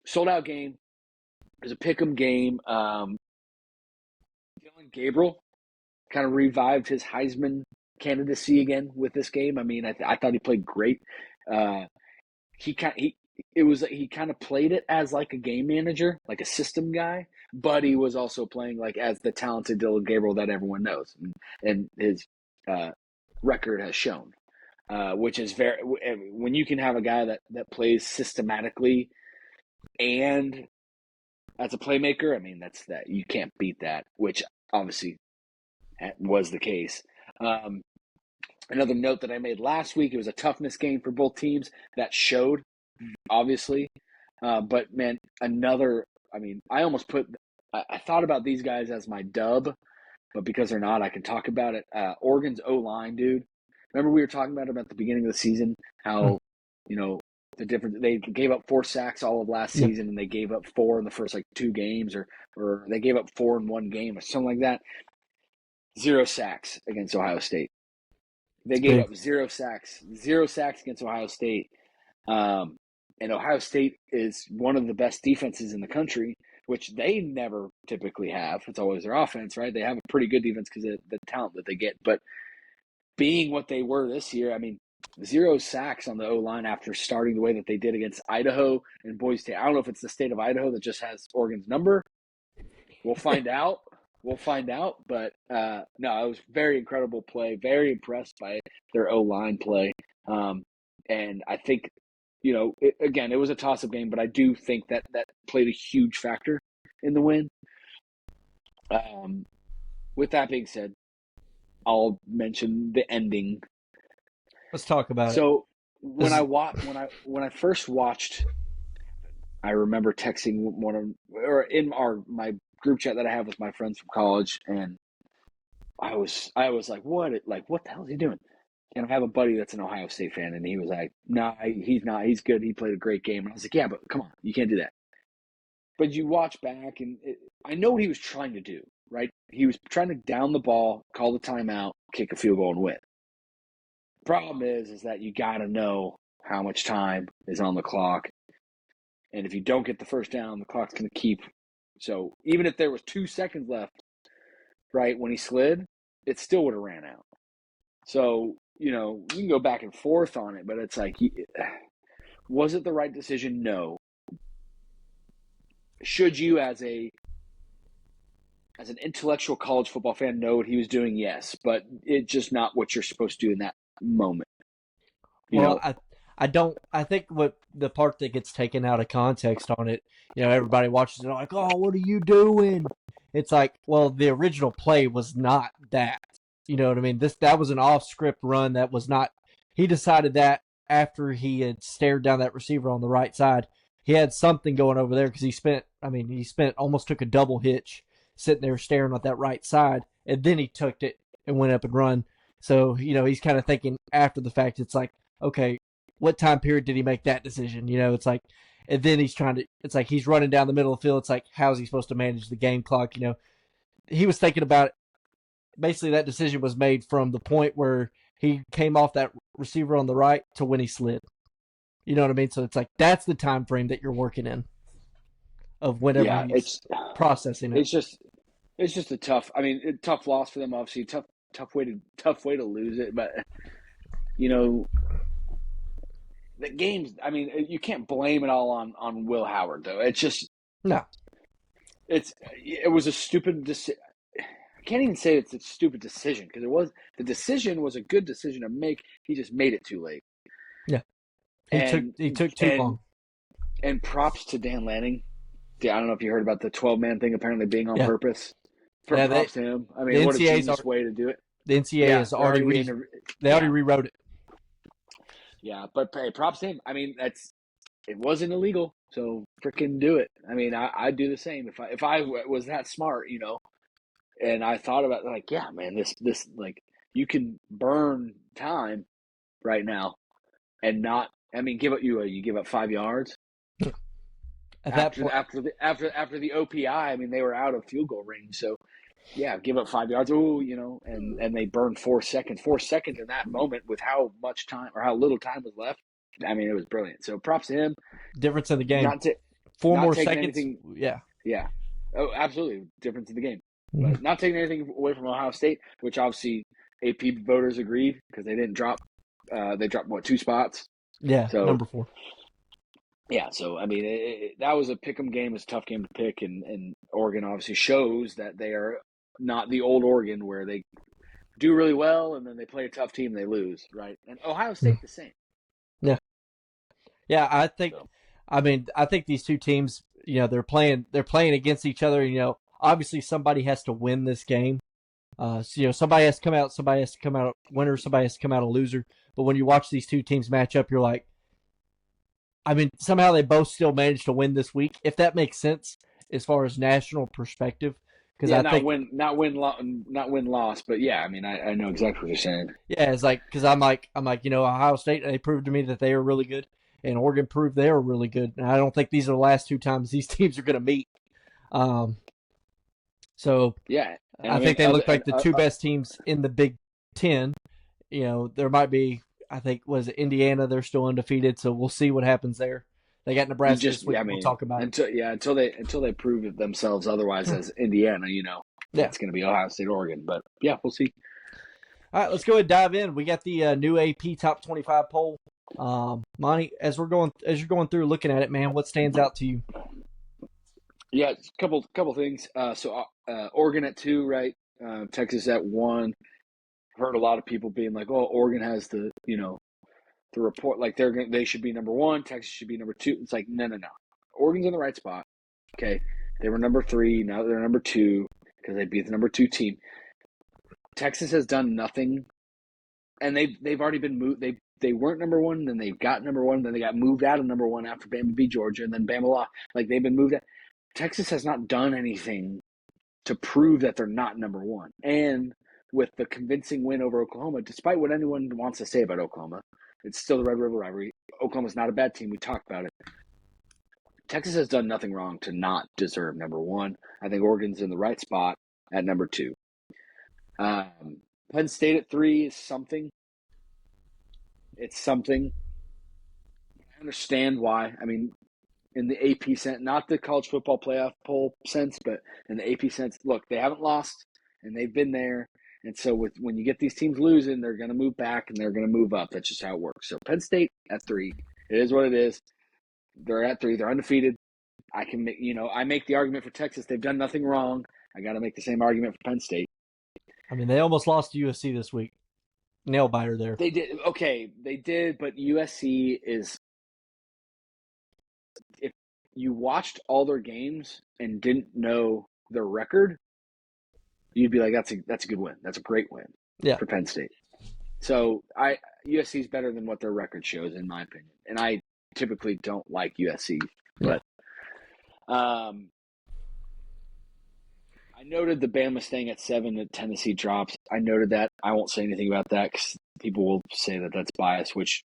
sold out game. It was a pick'em game. Dylan Gabriel kind of revived his Heisman candidacy again with this game. I mean, I thought he played great. He kind of played it as like a game manager, like a system guy, but he was also playing like as the talented Dylan Gabriel that everyone knows, and his record has shown, which is when you can have a guy that plays systematically and as a playmaker. I mean, you can't beat that, which obviously was the case. Another note that I made last week, it was a toughness game for both teams that showed, obviously. But, man, I almost I thought about these guys as my dub, but because they're not, I can talk about it. Oregon's O-line, dude. Remember we were talking about them at the beginning of the season, how, the difference, they gave up 4 sacks all of last season, and they gave up 4 in the first, 2 games, or they gave up 4 in 1 game or something like that. 0 sacks against Ohio State. They gave up 0 sacks against Ohio State. And Ohio State is one of the best defenses in the country, which they never typically have. It's always their offense, right? They have a pretty good defense because of the talent that they get. But being what they were this year, I mean, 0 sacks on the O-line after starting the way that they did against Idaho and Boise State. I don't know if it's the state of Idaho that just has Oregon's number. We'll find out. But no, it was very incredible play. Very impressed by their O-line play. And I think, it was a toss-up game, but I do think that played a huge factor in the win. With that being said, I'll mention the ending. Let's talk about it. So when I first watched, I remember texting in my group chat that I have with my friends from college, and I was like, what the hell is he doing? And I have a buddy that's an Ohio State fan, and he was like, "Nah, he's not. He's good. He played a great game." And I was like, "Yeah, but come on, you can't do that." But you watch back, and I know what he was trying to do. Right? He was trying to down the ball, call the timeout, kick a field goal, and win. Problem is that you got to know how much time is on the clock, and if you don't get the first down, the clock's going to keep. So even if there was 2 seconds left, right when he slid, it still would have ran out. So you can go back and forth on it, but it's like, was it the right decision? No. Should you, as an intellectual college football fan, know what he was doing? Yes, but it's just not what you're supposed to do in that moment. I don't. I think what the part that gets taken out of context on it, everybody watches it like, "Oh, what are you doing?" It's like, well, the original play was not that. You know what I mean? That was an off-script run. That was not. He decided that after he had stared down that receiver on the right side. He had something going over there because he spent almost took a double hitch sitting there staring at that right side, and then he took it and went up and run. So he's kind of thinking after the fact. It's like, okay, what time period did he make that decision? It's like, and then it's like he's running down the middle of the field. It's like, how's he supposed to manage the game clock? He was thinking about it. Basically, that decision was made from the point where he came off that receiver on the right to when he slid. You know what I mean? So it's like, that's the time frame that you're working in of whenever he's processing it. It's just a tough loss for them, obviously. Tough way to lose it, but the games, you can't blame it all on Will Howard, though. It's just no. It was a stupid decision. I can't even say it's a stupid decision because the decision was a good decision to make. He just made it too late. Yeah, he took too long. And props to Dan Lanning. I don't know if you heard about the 12-man thing apparently being on purpose. Props to him. What a genius way to do it. The NCAA has already already rewrote it. Yeah, but hey, props to him. It wasn't illegal, so freaking do it. I'd do the same if I was that smart, And I thought about like, yeah, man, this like you can burn time right now and not. Give up you give up 5 yards. At that point, after the OPI, they were out of field goal range, so. Yeah, give up 5 yards. And they burned 4 seconds. 4 seconds in that moment with how much time or how little time was left. It was brilliant. So props to him. Difference in the game. 4 more seconds. Yeah. Oh, absolutely. Difference in the game. Mm-hmm. But not taking anything away from Ohio State, which obviously AP voters agreed because they didn't drop. They dropped 2 spots. Yeah. So number 4. Yeah, so that was a pick'em game. It was a tough game to pick, and Oregon obviously shows that they are not the old Oregon where they do really well and then they play a tough team and they lose, right? And Ohio State the same. Yeah, I think. So. I think these two teams, they're playing against each other. Obviously somebody has to win this game. Somebody has to come out. Somebody has to come out a winner. Somebody has to come out a loser. But when you watch these two teams match up, you're like. Somehow they both still managed to win this week, if that makes sense as far as national perspective. Because I think not win loss, but yeah, I know exactly what you're saying. Yeah, it's like because I'm like Ohio State, they proved to me that they are really good, and Oregon proved they are really good. And I don't think these are the last 2 times these teams are going to meet. So yeah, I think they look like the 2 best teams in the Big Ten. There might be. I think was Indiana. They're still undefeated, so we'll see what happens there. They got Nebraska this week. We'll talk about until they prove it themselves otherwise as Indiana. It's going to be Ohio State, Oregon. But yeah, we'll see. All right, let's go ahead and dive in. We got the new AP Top 25 poll. Monty, as you're going through looking at it, man, what stands out to you? Yeah, couple things. So Oregon at 2, right? Texas at 1. Heard a lot of people being like, "Oh, Oregon has the report like they should be number 1, Texas should be number 2." It's like no. Oregon's in the right spot. Okay, they were number 3, now they're number 2 because they beat the number 2 team. Texas has done nothing, and they've already been moved. they weren't number one, then they got number one, then they got moved out of number one after Bama beat Georgia, and then Bama lost. Like, they've been moved out. Texas has not done anything to prove that they're not number one. And with the convincing win over Oklahoma, despite what anyone wants to say about Oklahoma, it's still the Red River rivalry. Oklahoma's not a bad team. We talked about it. Texas has done nothing wrong to not deserve number one. I think Oregon's in the right spot at number two. Penn State at 3 is something. It's something. I understand why. I mean, in the AP sense, not the college football playoff poll sense, but in the AP sense, look, they haven't lost, and they've been there. And so when you get these teams losing, they're going to move back, and they're going to move up. That's just how it works. So Penn State at 3. It is what it is. They're at 3. They're undefeated. I can make, I make the argument for Texas. They've done nothing wrong. I got to make the same argument for Penn State. I mean, they almost lost to USC this week. Nail biter there. They did. Okay, they did, but USC is – if you watched all their games and didn't know their record, you'd be like, that's a good win. That's a great win for Penn State. So USC is better than what their record shows, in my opinion. And I typically don't like USC, but I noted the Bama staying at 7 that Tennessee drops. I noted that. I won't say anything about that because people will say that that's bias, which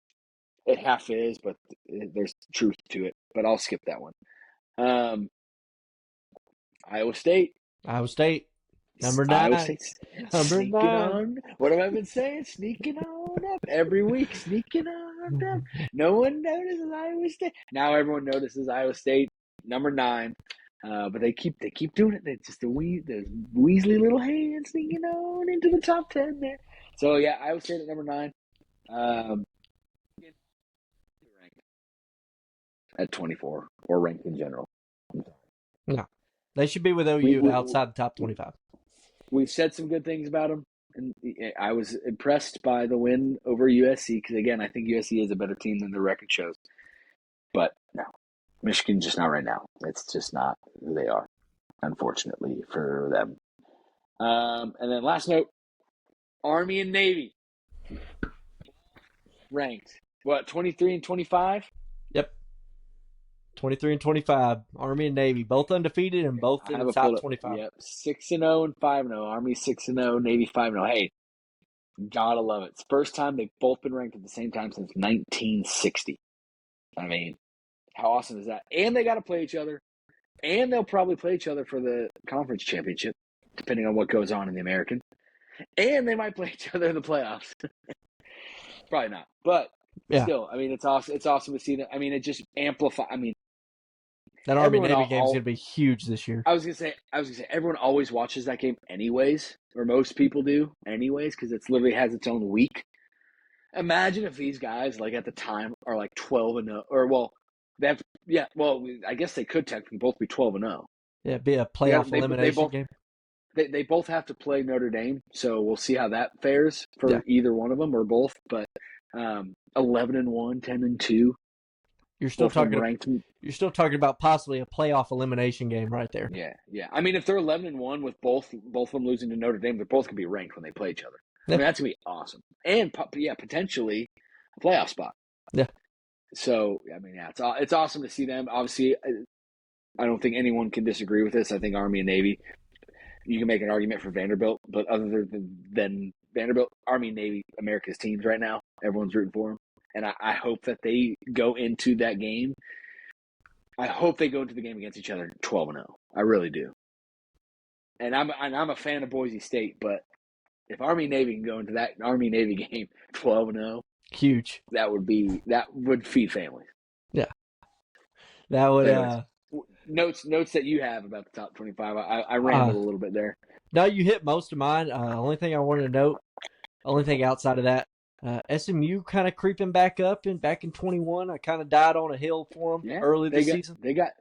it half is, but there's truth to it. But I'll skip that one. Iowa State. Number 9. Iowa State. Sneaking on. What have I been saying? Sneaking on up every week. Sneaking on up. No one notices Iowa State. Now everyone notices Iowa State. Number 9. But they keep doing it. It's just the Weasley little hands sneaking on into the top 10 there. So yeah, Iowa State at number 9. At 24, or ranked in general. No, they should be with OU outside the top 25. We've said some good things about them, and I was impressed by the win over USC because, again, I think USC is a better team than the record shows. But no, Michigan's just not right now. It's just not who they are, unfortunately for them. And then last note, Army and Navy ranked, 23 and 25? Yep. 23 and 25. Army and Navy, both undefeated and both in the top 25. Yep, 6-0 and 5-0. Army 6-0, Navy 5-0. Hey, gotta love it. It's the first time they've both been ranked at the same time since 1960. I mean, how awesome is that? And they got to play each other, and they'll probably play each other for the conference championship, depending on what goes on in the American. And they might play each other in the playoffs. Probably not, but still, I mean, it's awesome. It's awesome to see that. I mean, it just amplifies. I mean, that Army-Navy game is going to be huge this year. I was gonna say, everyone always watches that game anyways, or most people do anyways, because it literally has its own week. Imagine if these guys, like at the time, are like 12-0, or I guess they could technically both be 12-0. Yeah, it'd be a playoff elimination game. They both have to play Notre Dame, so we'll see how that fares for either one of them or both. But 11-1, 10-2. You're still talking about possibly a playoff elimination game right there. Yeah. I mean, if they're 11-1 with both of them losing to Notre Dame, they're both gonna be ranked when they play each other. I mean, that's gonna be awesome, and potentially a playoff spot. Yeah. So I mean, it's awesome to see them. Obviously, I don't think anyone can disagree with this. I think Army and Navy. You can make an argument for Vanderbilt, but other than Vanderbilt, Army and Navy, America's teams right now. Everyone's rooting for them. And I hope that they go into that game. I hope they go into the game against each other 12-0. I really do. And I'm a fan of Boise State, but if Army and Navy can go into that Army and Navy game 12-0, huge. That would feed families. Yeah. That would notes that you have about the top 25. I rambled a little bit there. No, you hit most of mine. Only thing I wanted to note, only thing outside of that, SMU kind of creeping back up and back in 21. I kind of died on a hill for them early this season. They got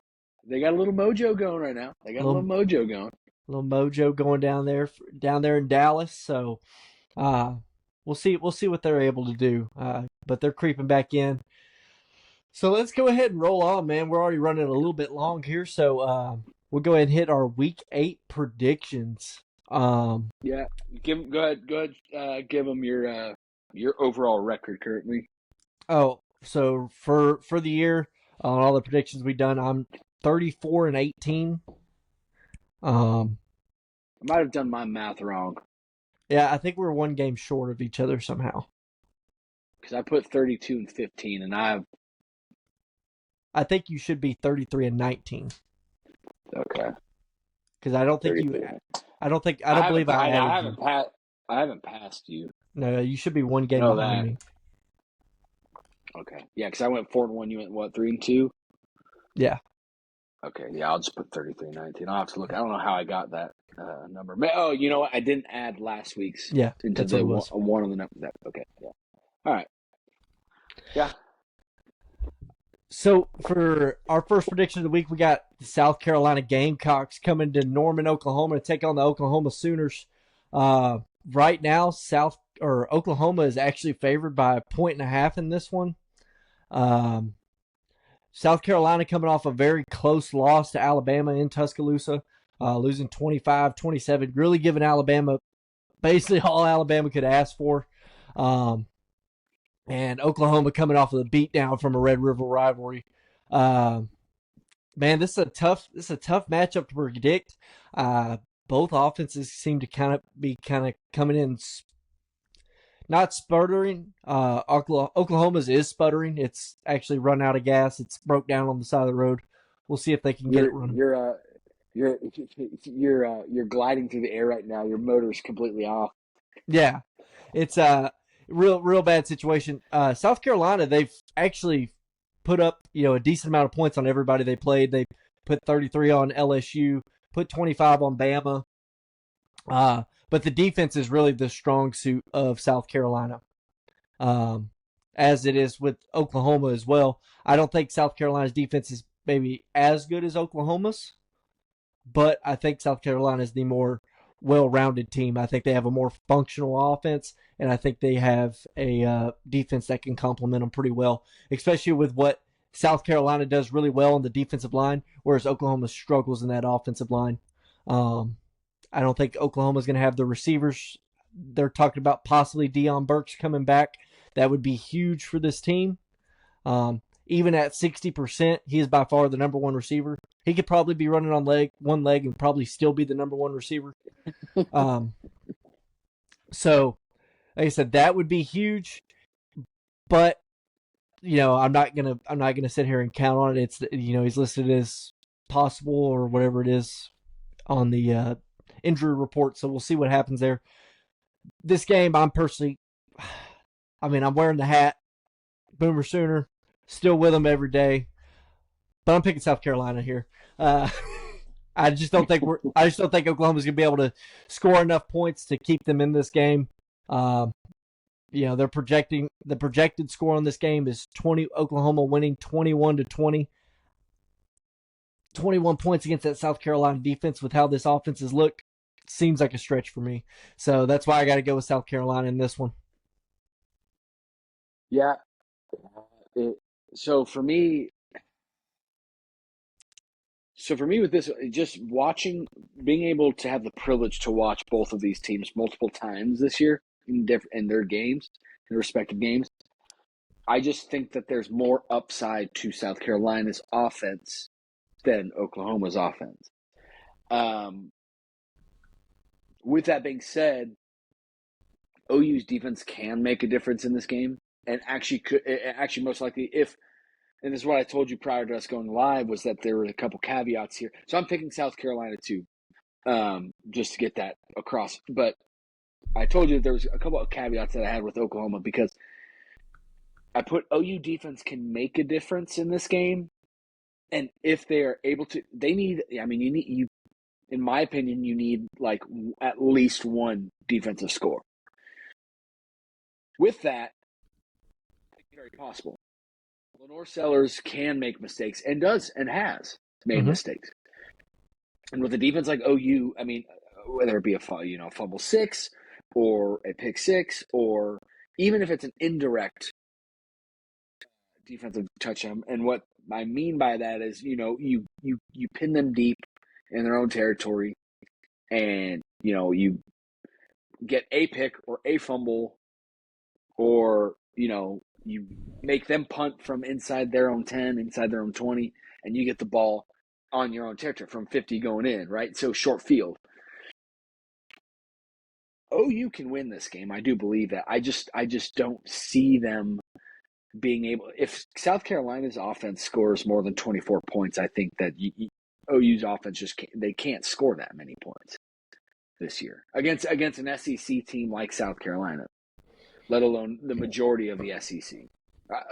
a little mojo going right now. They got a little mojo going. A little mojo going down there in Dallas. So we'll see what they're able to do. But they're creeping back in. So let's go ahead and roll on, man. We're already running a little bit long here, so we'll go ahead and hit our Week 8 predictions. Go ahead. Give them your overall record currently. Oh, so for the year, on all the predictions we've done, I'm 34-18. Um, I might have done my math wrong yeah, I think we're one game short of each other somehow. because I put 32-15, and I have I think you should be 33-19 okay because I don't think you. 33. I don't believe I I added you. haven't passed. I haven't passed you. No, you should be one I game know behind that. me. Okay, yeah, because I went 4-1. You went what, 3-2? Yeah. Okay, yeah, I'll just put 33-19. I'll have to look. I don't know how I got that number. Oh, you know what? I didn't add last week's Yeah, into that's what the it was. one of the number. Okay, yeah. All right. Yeah. So for our first prediction of the week, we got the South Carolina Gamecocks coming to Norman, Oklahoma to take on the Oklahoma Sooners. Uh, right now, Oklahoma is actually favored by a point and a half in this one. Um, South Carolina coming off a very close loss to Alabama in Tuscaloosa, losing 25-27, really giving Alabama basically all Alabama could ask for. Um, and Oklahoma coming off of the beatdown from a Red River rivalry. Um, Man, this is a tough matchup to predict. Both offenses seem to kind of coming in not sputtering. Oklahoma's is sputtering. It's actually run out of gas. It's broke down on the side of the road. We'll see if they can get it You're running. you're uh you're you're gliding through the air right now. Your motor's completely off. Yeah, it's a real bad situation. South Carolina, they've actually put up a decent amount of points on everybody they played. They put 33 on LSU, put 25 on Bama. But the defense is really the strong suit of South Carolina, um, as it is with Oklahoma as well. I don't think South Carolina's defense is maybe as good as Oklahoma's, but I think South Carolina is the more well-rounded team. I think they have a more functional offense, and I think they have a defense that can complement them pretty well, especially with what South Carolina does really well on the defensive line, whereas Oklahoma struggles in that offensive line. Um, I don't think Oklahoma's going to have the receivers. They're talking about possibly Deion Burks coming back. That would be huge for this team. Even at 60%, he is by far the number one receiver. He could probably be running on one leg and probably still be the number one receiver. Um, so, like I said, that would be huge. But I'm not gonna sit here and count on it. It's he's listed as possible or whatever it is on the injury report. So we'll see what happens there. This game, I'm personally, I'm wearing the hat, Boomer Sooner, still with them every day, but I'm picking South Carolina here. Uh, I just don't think Oklahoma's gonna be able to score enough points to keep them in this game. Um, they're projecting the projected score on this game is 20. Oklahoma winning 21-20. 21 points against that South Carolina defense with how this offense has looked seems like a stretch for me. So that's why I got to go with South Carolina in this one. Yeah. So for me, with this, just watching, being able to have the privilege to watch both of these teams multiple times this year in their games, in their respective games, I just think that there's more upside to South Carolina's offense than Oklahoma's offense. With that being said, OU's defense can make a difference in this game, and actually most likely if. And this is what I told you prior to us going live was that there were a couple caveats here. So I'm picking South Carolina too, just to get that across. But I told you that there was a couple of caveats that I had with Oklahoma because I put OU defense can make a difference in this game, and if they are able to, they need. I mean, in my opinion, you need like at least one defensive score. With that, it's very possible. Lenore Sellers can make mistakes and does and has made mistakes. And with a defense like OU, I mean, whether it be a fumble six or a pick six, or even if it's an indirect defensive touchdown, and what I mean by that is, you pin them deep in their own territory, and you get a pick or a fumble, or you make them punt from inside their own 10, inside their own 20, and you get the ball on your own territory from 50 going in, right? So short field. OU can win this game. I do believe that. I just don't see them being able. If South Carolina's offense scores more than 24 points, I think that OU's offense they can't score that many points this year against an SEC team like South Carolina, let alone the majority of the SEC,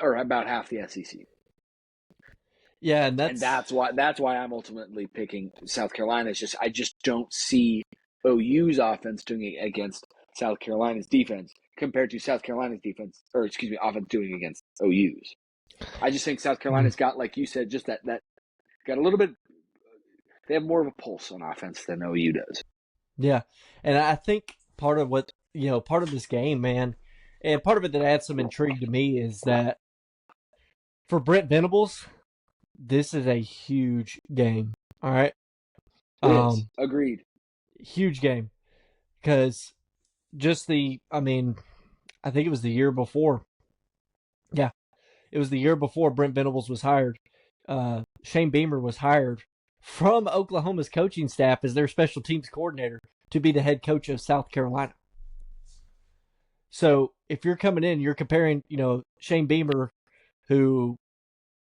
or about half the SEC. Yeah, and that's why I'm ultimately picking South Carolina. It's just I just don't see OU's offense doing it against South Carolina's defense compared to South Carolina's defense, or excuse me, offense doing it against OU's. I just think South Carolina's got, like you said, just that got a little bit. They have more of a pulse on offense than OU does. Yeah, and I think part of this game, man, and part of it that adds some intrigue to me is that for Brent Venables, this is a huge game. All right, it is. Agreed. Huge game because I think it was the year before. Yeah, it was the year before Brent Venables was hired. Shane Beamer was hired from Oklahoma's coaching staff as their special teams coordinator to be the head coach of South Carolina. So if you're coming in, you're comparing, Shane Beamer, who,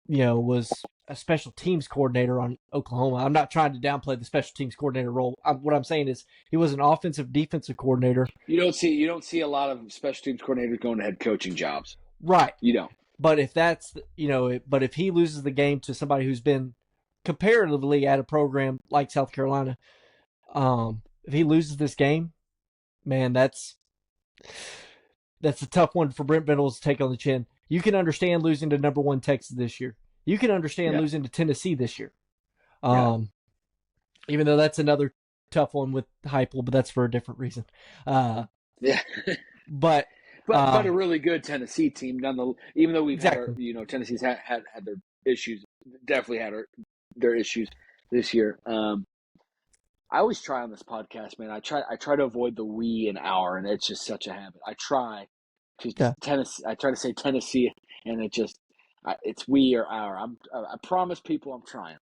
was a special teams coordinator on Oklahoma. I'm not trying to downplay the special teams coordinator role. What I'm saying is he was an offensive defensive coordinator. You don't see a lot of special teams coordinators going to head coaching jobs. Right. You don't. But if that's, but if he loses the game to somebody who's been comparatively at a program like South Carolina, if he loses this game, man, that's a tough one for Brent Venables to take on the chin. You can understand losing to number 1 Texas this year. You can understand losing to Tennessee this year. Even though that's another tough one with Heupel, but that's for a different reason. But a really good Tennessee team, even though we've had Tennessee's had their issues, definitely had their issues this year. I always try on this podcast, man. I try to avoid the we and our, and it's just such a habit. I try to say Tennessee, and it's we or our. I promise people I'm trying.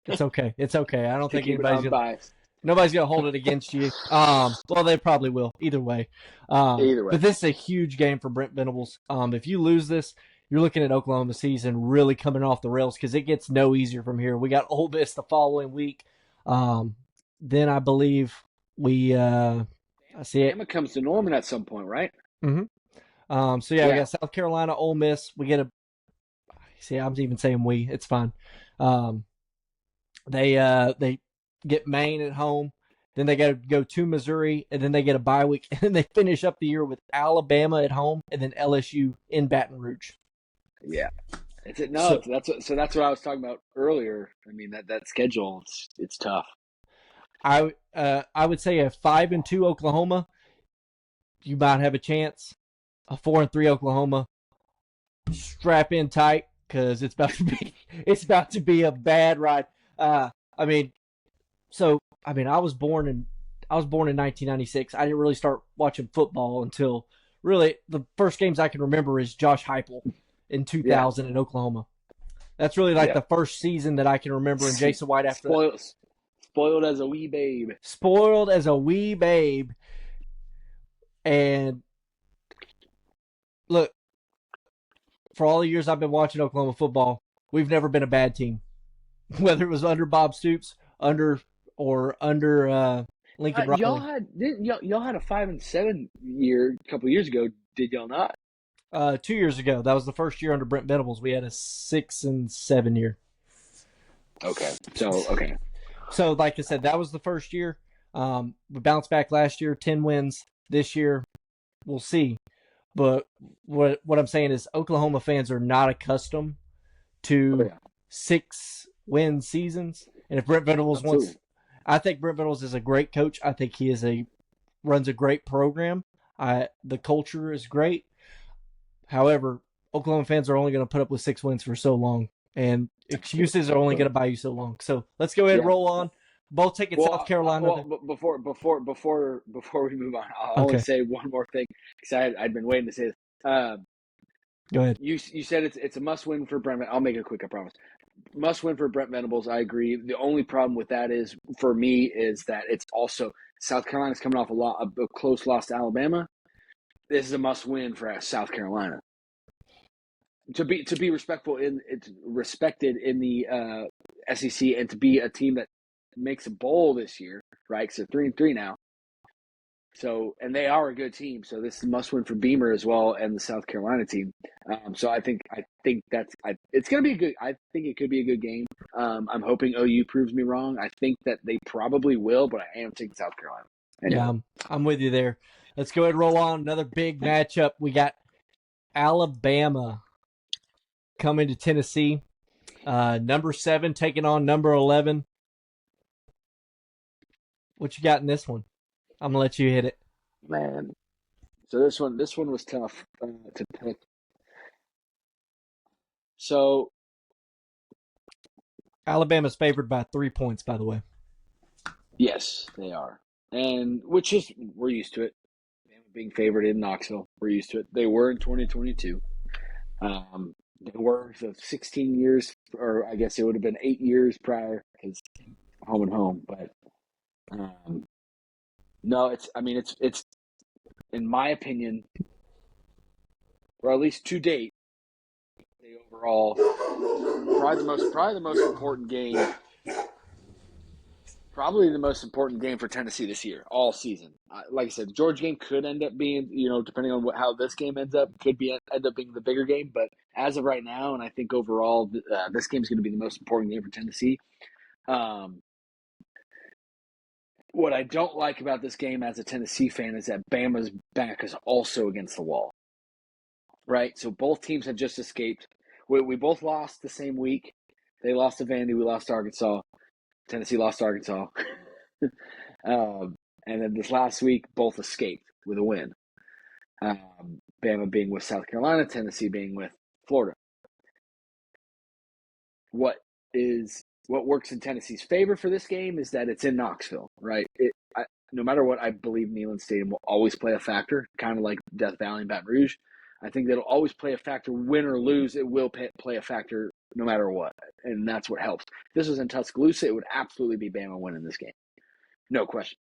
It's okay. It's okay. I don't think biased. Nobody's gonna hold it against you. Well, they probably will. Either way. But this is a huge game for Brent Venables. If you lose this, you're looking at Oklahoma season really coming off the rails because it gets no easier from here. We got Ole Miss the following week. Then I believe we I see it. Bama comes to Norman at some point, right? Mm-hmm. We got South Carolina, Ole Miss. We get I'm even saying we. It's fine. They get Maine at home. Then they got to go to Missouri, and then they get a bye week, and then they finish up the year with Alabama at home, and then LSU in Baton Rouge. Yeah, that's what I was talking about earlier. I mean that schedule, it's tough. I would say a 5-2 Oklahoma, you might have a chance. A 4-3 Oklahoma, strap in tight because it's about to be a bad ride. I was born in 1996. I didn't really start watching football until really the first games I can remember is Josh Heupel in 2000 in Oklahoma. That's really the first season that I can remember. And Jason White after spoiled as a wee babe. Spoiled as a wee babe. And look, for all the years I've been watching Oklahoma football, we've never been a bad team. Whether it was under Bob Stoops, under Lincoln Riley. Y'all had a 5-7 year a couple years ago, did y'all not? 2 years ago. That was the first year under Brent Venables. We had a 6-7 year. Okay. So like I said, that was the first year. We bounced back last year, 10 wins. This year, we'll see. But what I'm saying is Oklahoma fans are not accustomed to 6-win seasons. And if Brent Venables I think Brent Venables is a great coach. I think he runs a great program. The culture is great. However, Oklahoma fans are only going to put up with 6 wins for so long, and excuses are only going to buy you so long. So let's go ahead and roll on. Both taking South Carolina. Before we move on, I'll only say one more thing because I'd been waiting to say this. Go ahead. You said it's a must win for Brent. I'll make it quick, I promise. Must win for Brent Venables. I agree. The only problem with that is for me is that it's also South Carolina's coming off a close loss to Alabama. This is a must win for South Carolina. To be respected in the SEC, and to be a team that makes a bowl this year, right? Because they're 3-3 now. So, and they are a good team. So this is a must win for Beamer as well, and the South Carolina team. So I think it's going to be a good. I think it could be a good game. I'm hoping OU proves me wrong. I think that they probably will, but I am taking South Carolina. Anyway. Yeah, I'm with you there. Let's go ahead and roll on. Another big matchup. We got Alabama coming to Tennessee. Number 7 taking on number 11. What you got in this one? I'm gonna let you hit it. Man, so this one was tough to pick. So Alabama's favored by 3 points, by the way. yes, they are, and we're used to it. Being favored in Knoxville, we're used to it. They were in 2022. They were the 16 years, or I guess it would have been 8 years prior, because home and home. But no, it's in my opinion, or at least to date, the overall probably the most important game. Probably the most important game for Tennessee this year, all season. Like I said, the Georgia game could end up being, depending on how this game ends up, end up being the bigger game. But as of right now, and I think overall, this game is going to be the most important game for Tennessee. What I don't like about this game as a Tennessee fan is that Bama's back is also against the wall, right? So both teams have just escaped. We both lost the same week. They lost to Vandy. We lost to Arkansas. Tennessee lost to Arkansas. And then this last week, both escaped with a win. Bama being with South Carolina, Tennessee being with Florida. What works in Tennessee's favor for this game is that it's in Knoxville, right? No matter what, I believe Neyland Stadium will always play a factor, kind of like Death Valley and Baton Rouge. I think that'll always play a factor, win or lose. It will play a factor no matter what, and that's what helps. If this was in Tuscaloosa, it would absolutely be Bama winning this game. No question.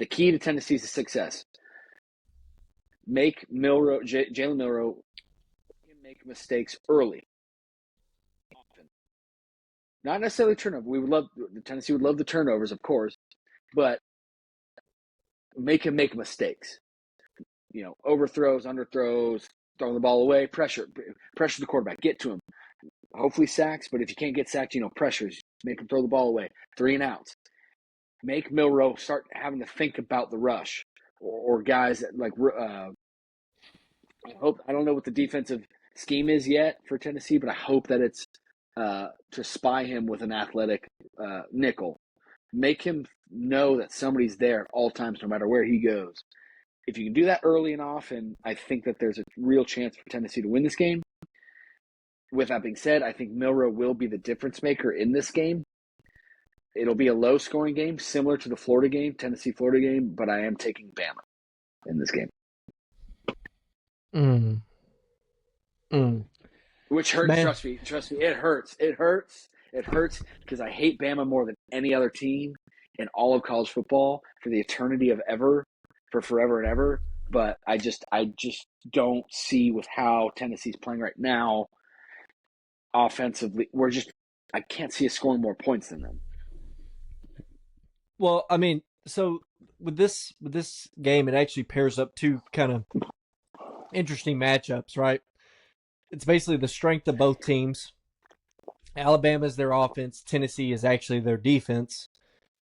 The key to Tennessee's success: make Jalen Milroe make mistakes early, often. Not necessarily turnover. Tennessee would love the turnovers, of course, but make him make mistakes. Overthrows, underthrows, throwing the ball away, pressure the quarterback, get to him. Hopefully sacks, but if you can't get sacked, pressures, make him throw the ball away. 3 and outs. Make Milroe start having to think about the rush, or guys that like. I don't know what the defensive scheme is yet for Tennessee, but I hope that it's to spy him with an athletic nickel. Make him know that somebody's there at all times, no matter where he goes. If you can do that early and often, I think that there's a real chance for Tennessee to win this game. With that being said, I think Milroe will be the difference maker in this game. It'll be a low-scoring game, similar to the Tennessee-Florida game, but I am taking Bama in this game. Which hurts, man. Trust me, it hurts. It hurts because I hate Bama more than any other team in all of college football for the eternity of ever, for forever and ever. But I just don't see with how Tennessee's playing right now offensively. I can't see us scoring more points than them. Well, I mean, so with this game, it actually pairs up two kind of interesting matchups, right? It's basically the strength of both teams. Alabama is their offense. Tennessee is actually their defense,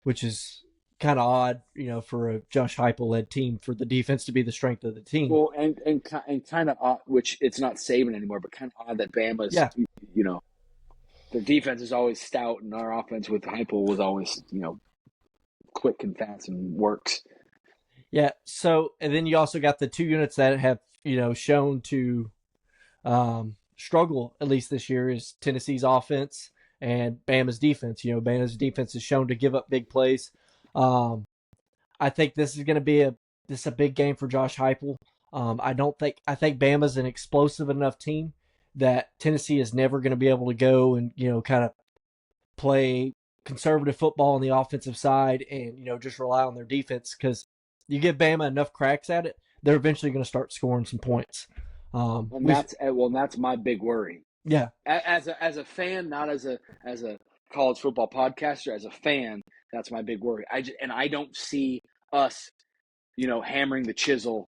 which is kind of odd, for a Josh Heupel-led team, for the defense to be the strength of the team. Well, and kind of odd, which it's not Saban anymore, but kind of odd that Bama's, their defense is always stout, and our offense with Heupel was always, quick and fast and works. Yeah. So, and then you also got the two units that have, shown to struggle, at least this year, is Tennessee's offense and Bama's defense. Bama's defense is shown to give up big plays. I think this is going to be a big game for Josh Heupel. I think Bama's an explosive enough team that Tennessee is never going to be able to go and kind of play conservative football on the offensive side and just rely on their defense, because you give Bama enough cracks at it, they're eventually going to start scoring some points. That's my big worry. Yeah, as a fan, not as a college football podcaster, as a fan, that's my big worry. I don't see us, hammering the chisel,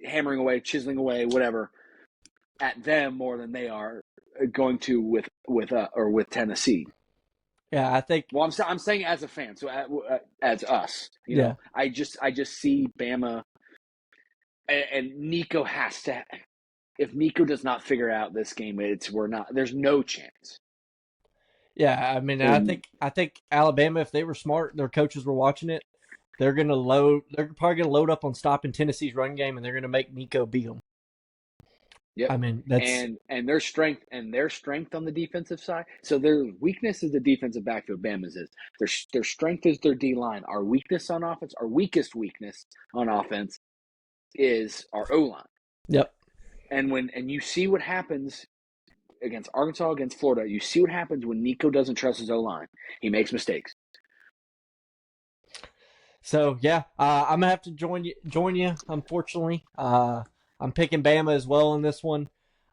hammering away, chiseling away, whatever, at them more than they are going to with Tennessee. yeah, I think. Well, I'm saying as a fan, so as us, know, I just see Bama, and Nico has to. If Nico does not figure out this game, there's no chance. Yeah, I mean, I think Alabama, if they were smart, their coaches were watching it, they're probably gonna load up on stopping Tennessee's run game, and they're gonna make Nico beat them. Yeah, I mean, that's and their strength on the defensive side. So their weakness is the defensive backfield. Bama's is their strength is their D line. Our weakness on offense, our weakest weakness on offense, is our O line. Yep. And you see what happens against Arkansas, against Florida. You see what happens when Nico doesn't trust his O line. He makes mistakes. So yeah, I'm gonna have to join you. Unfortunately, I'm picking Bama as well in this one.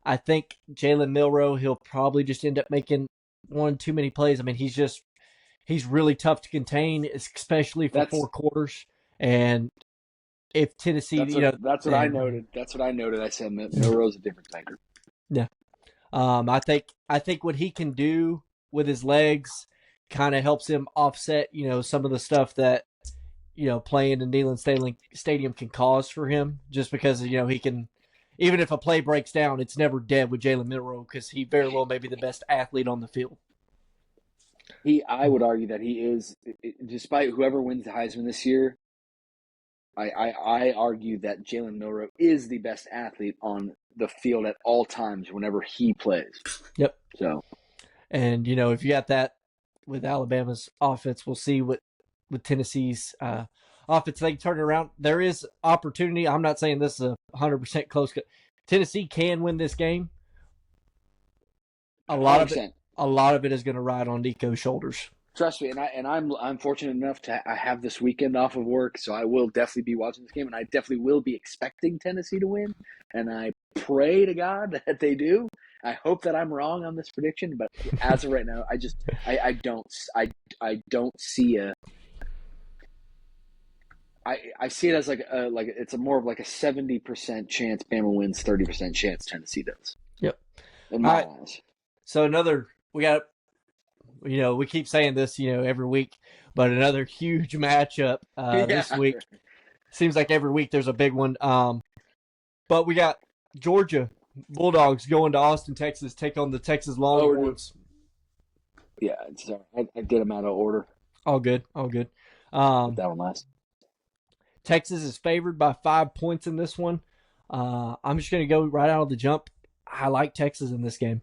I think Jalen Milroe, he'll probably just end up making one too many plays. I mean, he's really tough to contain, especially for 4 quarters. And if Tennessee, that's what I noted. That's what I noted. I said Milroe's a difference maker. Yeah. I think what he can do with his legs kind of helps him offset, some of the stuff that, playing in Neyland Stadium can cause for him, just because, he can, even if a play breaks down, it's never dead with Jalen Milroe, because he very well may be the best athlete on the field. I would argue that he is, despite whoever wins the Heisman this year, I argue that Jalen Milroe is the best athlete on the field at all times whenever he plays. Yep. So, and if you got that with Alabama's offense, we'll see what with Tennessee's offense they can turn it around. There is opportunity. I'm not saying this is a 100% close. Tennessee can win this game. A lot 100%. A lot of it is going to ride on Nico's shoulders. Trust me, and I'm fortunate enough to have this weekend off of work, so I will definitely be watching this game, and I definitely will be expecting Tennessee to win, and I pray to God that they do. I hope that I'm wrong on this prediction, but as of right now, I don't see a. I see it as like it's more of like a 70% chance Bama wins, 30% chance Tennessee does. Yep. In my eyes. So we got. We keep saying this, every week, but another huge matchup this week. Seems like every week there's a big one. But we got Georgia Bulldogs going to Austin, Texas, take on the Texas Longhorns. Yeah, sorry. I did them out of order. All good. That one last. Texas is favored by 5 points in this one. I'm just going to go right out of the jump. I like Texas in this game.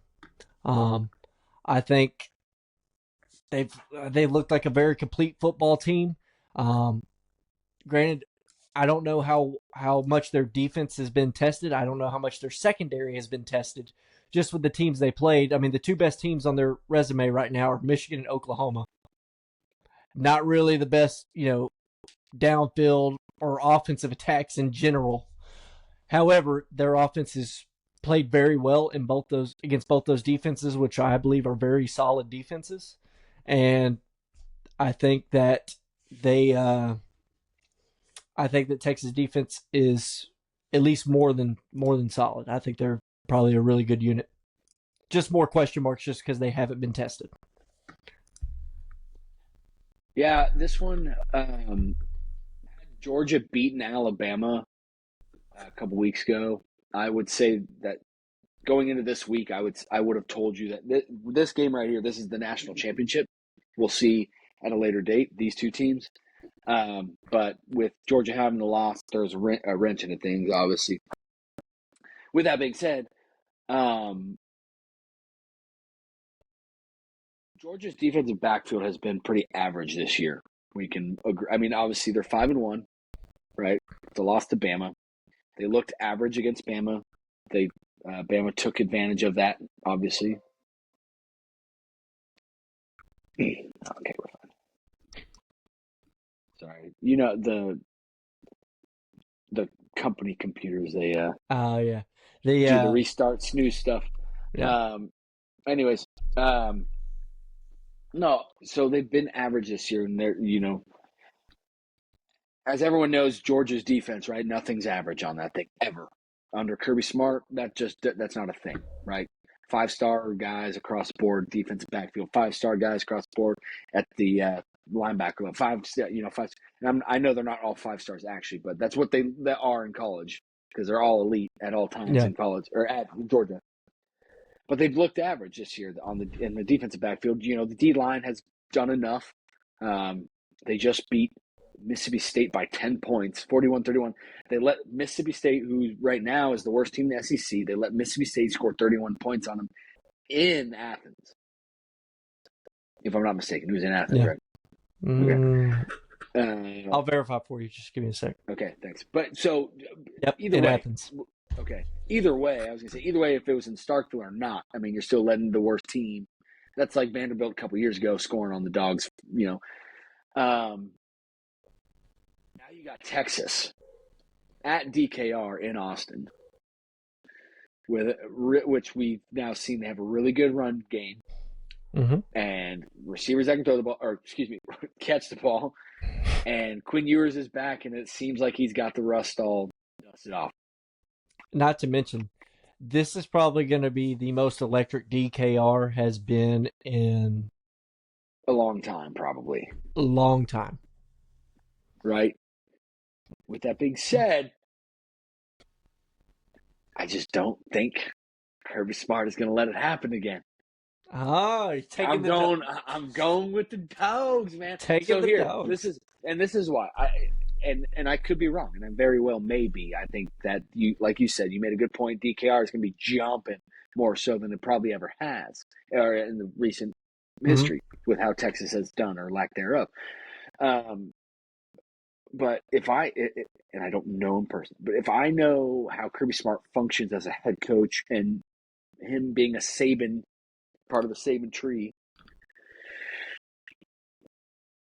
I think they looked like a very complete football team. Granted, I don't know how much their defense has been tested. I don't know how much their secondary has been tested. Just with the teams they played, I mean, the 2 best teams on their resume right now are Michigan and Oklahoma. Not really the best, downfield or offensive attacks in general. However, their offenses played very well in against both those defenses, which I believe are very solid defenses. And I think that Texas defense is at least more than solid. I think they're probably a really good unit. Just more question marks just because they haven't been tested. Yeah, this one, Georgia beaten Alabama a couple weeks ago. I would say that going into this week, I would have told you that this game right here, this is the national championship. We'll see at a later date, these 2 teams. But with Georgia having the loss, there's a wrench into things, obviously. With that being said, Georgia's defensive backfield has been pretty average this year. We can agree. I mean, obviously they're 5-1, right? It's a loss to Bama. They looked average against Bama. Bama took advantage of that, obviously. Okay, we're fine. Sorry. The company computers, they yeah. do the restart snooze stuff. Yeah. Anyways, no, so they've been average this year, and they're, as everyone knows, Georgia's defense, right? Nothing's average on that thing ever. Under Kirby Smart, that's not a thing, right? 5-star guys across the board, defensive backfield, 5-star guys across the board at the linebacker level, 5. And I know they're not all 5 stars actually, but that's what they are in college because they're all elite at all times in college or at Georgia. But they've looked average this year in the defensive backfield. The D line has done enough. They just beat Mississippi State by 10 points, 41-31. They let Mississippi State, who right now is the worst team in the SEC, they let Mississippi State score 31 points on them in Athens. If I'm not mistaken, it was in Athens, right? Okay. I'll verify for you. Just give me a sec. Okay, thanks. But so, either way, Athens. Okay. Either way, I was going to say, if it was in Starkville or not, I mean, you're still letting the worst team. That's like Vanderbilt a couple years ago scoring on the Dogs, Now you got Texas at DKR in Austin, which we've now seen they have a really good run game. Mm-hmm. And receivers that can throw the ball, catch the ball. And Quinn Ewers is back, and it seems like he's got the rust all dusted off. Not to mention, this is probably going to be the most electric DKR has been in a long time, probably. A long time. Right? With that being said, I just don't think Kirby Smart is going to let it happen again. He's taking I'm going with the Dogs, man. Dogs. This is why I could be wrong, and I very well may be. I think that like you said, you made a good point. DKR is going to be jumping more so than it probably ever has, or in the recent history with how Texas has done or lack thereof. But and I don't know him personally, but if I know how Kirby Smart functions as a head coach and him being a Saban, part of the Saban tree,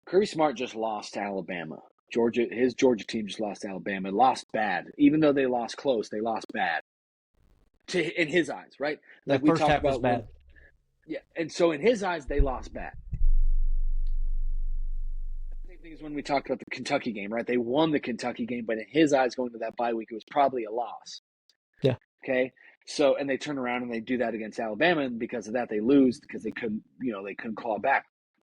Kirby Smart just lost to Alabama. His Georgia team just lost to Alabama. Lost bad. Even though they lost close, they lost bad. In his eyes, right? Like the first half was bad. Yeah, and so in his eyes, they lost bad. Same thing as when we talked about the Kentucky game, right? They won the Kentucky game, but in his eyes, going to that bye week, it was probably a loss. Yeah. Okay. So, and they turn around and they do that against Alabama, and because of that, they lose because they couldn't claw back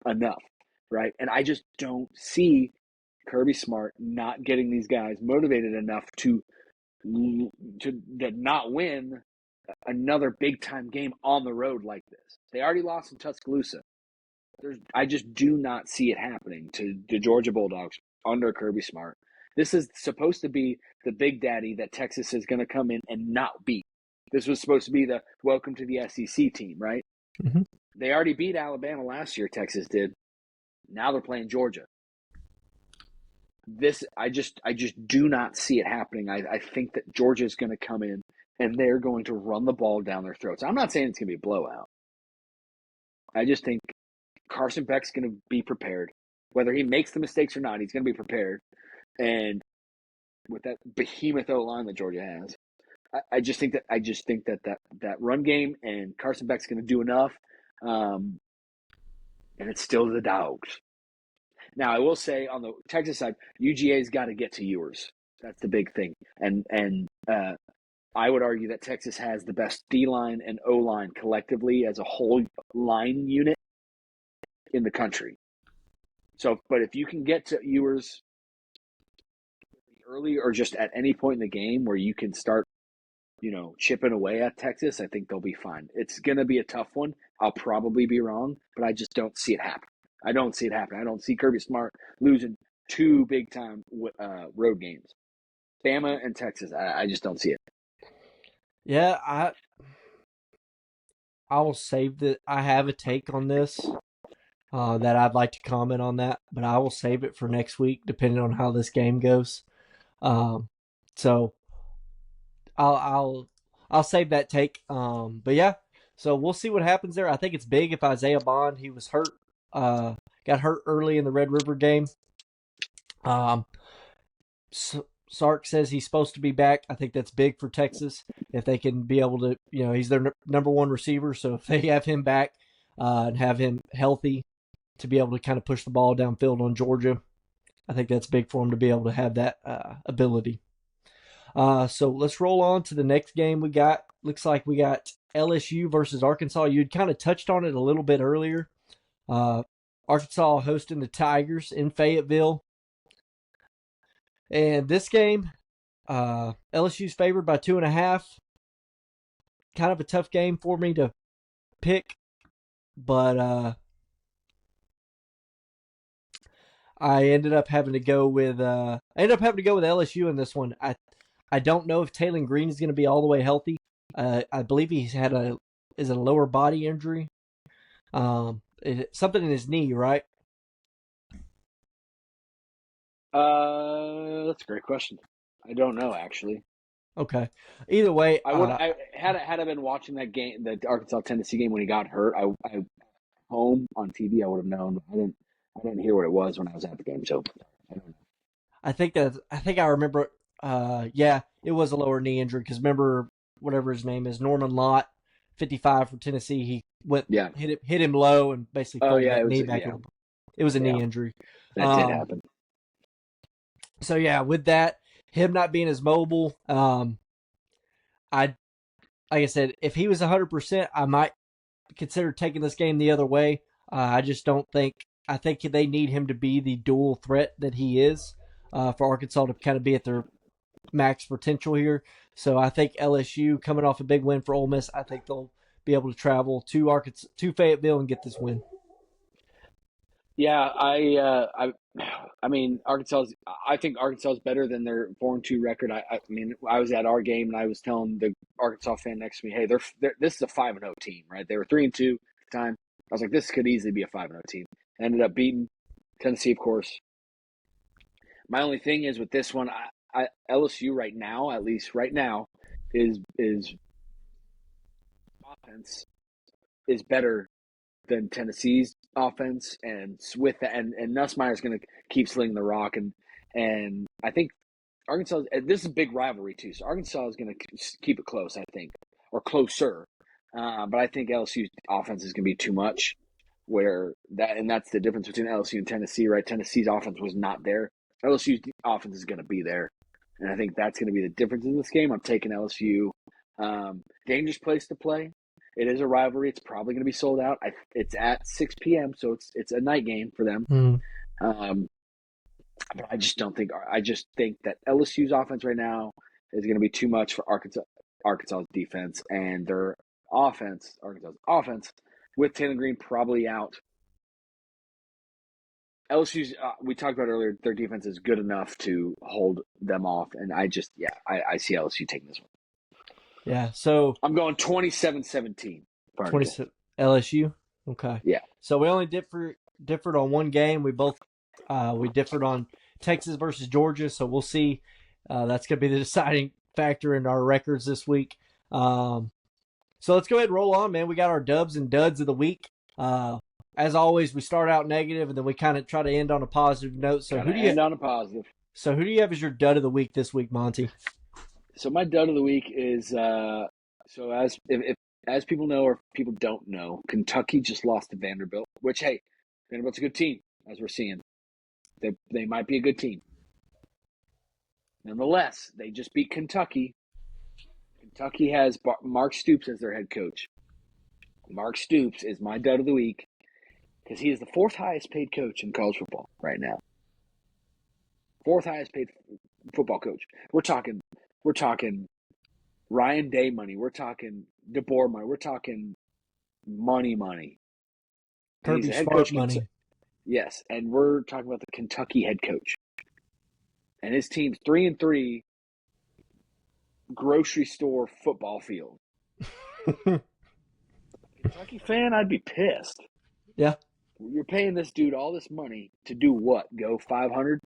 enough, right? And I just don't see Kirby Smart not getting these guys motivated enough to not win another big time game on the road like this. They already lost in Tuscaloosa. I just do not see it happening to the Georgia Bulldogs under Kirby Smart. This is supposed to be the big daddy that Texas is going to come in and not beat. This was supposed to be the welcome to the SEC team, right? Mm-hmm. They already beat Alabama last year, Texas did. Now they're playing Georgia. I just do not see it happening. I think that Georgia is going to come in and they're going to run the ball down their throats. I'm not saying it's going to be a blowout. I just think Carson Beck's going to be prepared. Whether he makes the mistakes or not, he's going to be prepared. And with that behemoth O-line that Georgia has, I just think that run game and Carson Beck's going to do enough. And it's still the Dogs. Now, I will say on the Texas side, UGA's got to get to Ewers. That's the big thing. And I would argue that Texas has the best D-line and O-line collectively as a whole line unit in the country. So, but if you can get to Ewers early or just at any point in the game where you can start, chipping away at Texas, I think they'll be fine. It's going to be a tough one. I'll probably be wrong, but I just don't see it happen. I don't see it happen. I don't see Kirby Smart losing 2 big-time road games. Bama and Texas, I just don't see it. Yeah, I will save that. I have a take on this that I'd like to comment on that, but I will save it for next week, depending on how this game goes. So I'll I'll I'll save that take. But yeah, so we'll see what happens there. I think it's big if Isaiah Bond, he was hurt, got hurt early in the Red River game. Um, Sark says he's supposed to be back. I think that's big for Texas if they can be able to. He's their number one receiver, so if they have him back and have him healthy to be able to kind of push the ball downfield on Georgia, I think that's big for him to be able to have that ability. So let's roll on to the next game we got. Looks like we got LSU versus Arkansas. You'd kind of touched on it a little bit earlier. Arkansas hosting the Tigers in Fayetteville. And this game, LSU's favored by 2.5. Kind of a tough game for me to pick, but I ended up having to go with LSU in this one. I don't know if Taylor Green is going to be all the way healthy. I believe he's had a lower body injury. Something in his knee, right? That's a great question. I don't know, actually. Okay. Either way, had I been watching that game, the Arkansas Tennessee game when he got hurt, I home on TV, I would have known. I didn't hear what it was when I was at the game, so I don't know. I think I remember. Yeah, it was a lower knee injury because remember whatever his name is, Norman Lott, 55 for Tennessee. He hit him low and basically folded that knee back. Yeah. It was a knee injury. That did happen. So yeah, with that, him not being as mobile, like I said, if he was 100%, I might consider taking this game the other way. I just don't think. I think they need him to be the dual threat that he is for Arkansas to kind of be at their max potential here. So I think LSU coming off a big win for Ole Miss, I think they'll be able to travel to Fayetteville and get this win. Yeah, I mean, I think Arkansas is better than their 4-2 record. I mean, I was at our game and I was telling the Arkansas fan next to me, hey, this is a 5-0 team, right? They were 3-2 at the time. I was like, this could easily be a 5-0 team. Ended up beating Tennessee, of course. My only thing is with this one, LSU right now, at least right now, is offense is better than Tennessee's offense, and with that, and Nussmeier's going to keep slinging the rock, and I think Arkansas. This is a big rivalry too, so Arkansas is going to keep it close, I think, or closer. But I think LSU's offense is going to be too much. That's the difference between LSU and Tennessee, right? Tennessee's offense was not there. LSU's offense is going to be there, and I think that's going to be the difference in this game. I'm taking LSU. Dangerous place to play. It is a rivalry. It's probably going to be sold out. It's at 6 p.m., so it's a night game for them. But I just think that LSU's offense right now is going to be too much for Arkansas's defense, and their offense, Arkansas's offense, with Taylor Green probably out. LSU's, we talked about earlier, their defense is good enough to hold them off, and I see LSU taking this one. Yeah, so I'm going 27-17. 20 LSU. Okay. Yeah. So we only differed on one game. We both we differed on Texas versus Georgia. So we'll see. That's going to be the deciding factor in our records this week. So let's go ahead and roll on, man. We got our dubs and duds of the week. As always, we start out negative and then we kind of try to end on a positive note. So who do you end on a positive? So who do you have as your dud of the week this week, Monty? So my dud of the week is as people know or people don't know, Kentucky just lost to Vanderbilt. Which, hey, Vanderbilt's a good team, as we're seeing. They might be a good team. Nonetheless, they just beat Kentucky. Kentucky has Mark Stoops as their head coach. Mark Stoops is my dud of the week because he is the fourth highest paid coach in college football right now. Fourth highest paid football coach. We're talking Ryan Day money. We're talking DeBoer money. We're talking money. Kirby Smart money. Yes, and we're talking about the Kentucky head coach. And his team's 3-3 grocery store football field. Kentucky fan, I'd be pissed. Yeah. You're paying this dude all this money to do what? Go 500?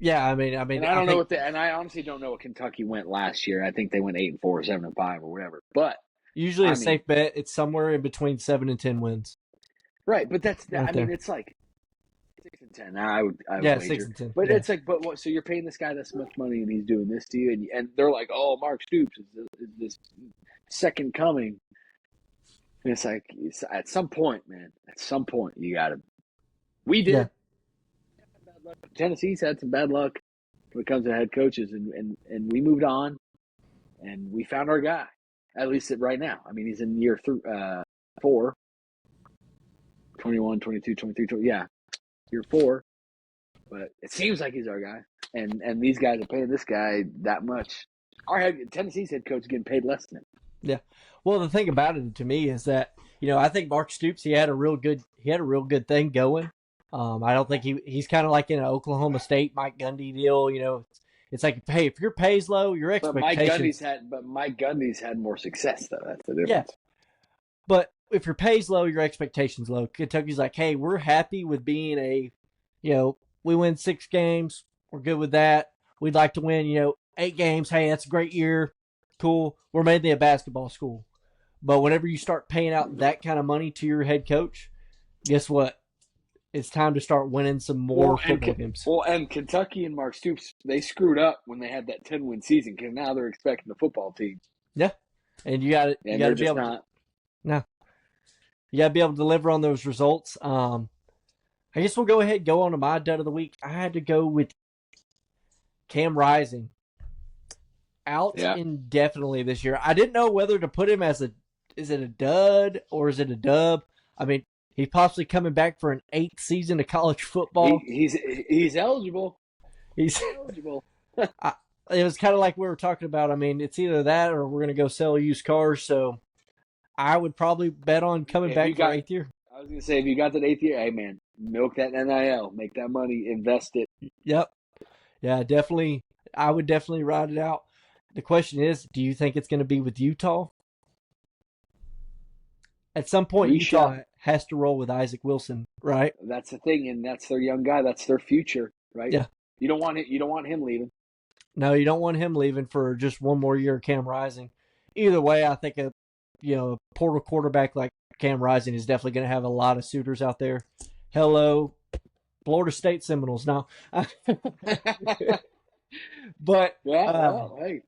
Yeah, And I I don't know think and I honestly don't know what Kentucky went last year. I think they went 8-4, or 7-5, or whatever. But usually a I mean, safe bet it's somewhere in between 7 and 10 wins, right? But right I mean, there. it's like 6-10. I would Yeah, wager. 6 and 10. But Yeah, it's like, but what? So you're paying this guy this much money, and he's doing this to you, and they're like, oh, Mark Stoops is this second coming. And it's like, at some point, man. At some point, you got to. We yeah, did. Bad luck. Tennessee's had some bad luck when it comes to head coaches, and we moved on, and we found our guy. At least right now. I mean, he's in year 4, 21, 22, 23, 20, yeah, year 4. But it seems like he's our guy, and these guys are paying this guy that much. Tennessee's head coach is getting paid less than him. yeah. Well, the thing about it to me is that I think Mark Stoops he had a real good thing going. I don't think he's kind of like in an Oklahoma State Mike Gundy deal. It's like, hey, if your pay's low, your expectations. But Mike Gundy's had more success though. That's the Yeah, difference. but if your pay's low, your expectations low. Kentucky's like, hey, we're happy with being we win 6 games, we're good with that. We'd like to win 8 games. Hey, that's a great year, cool. We're mainly a basketball school, but whenever you start paying out that kind of money to your head coach, guess what? It's time to start winning some more football games. And Kentucky and Mark Stoops, they screwed up when they had that 10-win season because now they're expecting a football team. Yeah, and you got to they're be just able not. no, you got to be able to deliver on those results. I guess we'll go ahead and go on to my dud of the week. I had to go with Cam Rising out Yeah. indefinitely this year. I didn't know whether to put him as is it a dud or is it a dub? I mean, he's possibly coming back for an 8th season of college football. He's eligible. He's eligible. It was kind of like we were talking about. I mean, it's either that or we're going to go sell used cars. So I would probably bet on coming back for 8th year. I was going to say, if you got that 8th year, hey, man, milk that NIL. Make that money. Invest it. Yep. Yeah, definitely. I would definitely ride it out. The question is, do you think it's going to be with Utah? At some point, Utah has to roll with Isaac Wilson, right? That's the thing, and that's their young guy. That's their future, right? Yeah. You don't want him leaving. No, you don't want him leaving for just one more year of Cam Rising. Either way, I think a portal quarterback like Cam Rising is definitely going to have a lot of suitors out there. Hello, Florida State Seminoles. Now, but hey.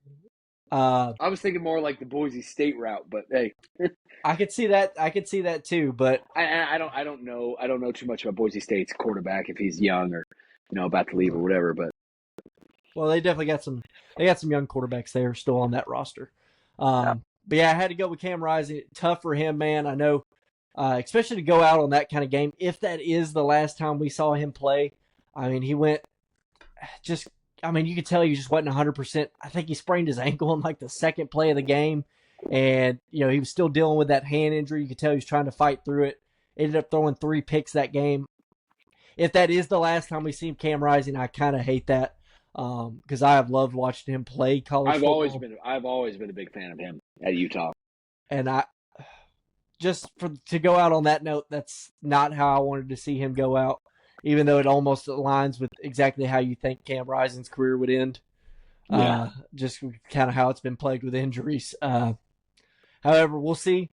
I was thinking more like the Boise State route, but hey, I could see that. I could see that too. But I don't know too much about Boise State's quarterback if he's young or about to leave or whatever. But well, they definitely got some. They got some young quarterbacks there still on that roster. But yeah, I had to go with Cam Rising. Tough for him, man. I know, especially to go out on that kind of game. If that is the last time we saw him play, I mean, he went just. I mean, you could tell he just wasn't 100%. I think he sprained his ankle in like the second play of the game. And, he was still dealing with that hand injury. You could tell he was trying to fight through it. Ended up throwing 3 picks that game. If that is the last time we see Cam Rising, I kind of hate that because I have loved watching him play college football. I've always been a big fan of him at Utah. And to go out on that note, that's not how I wanted to see him go out. Even though it almost aligns with exactly how you think Cam Rising's career would end. Yeah. Just kind of how it's been plagued with injuries. However, we'll see.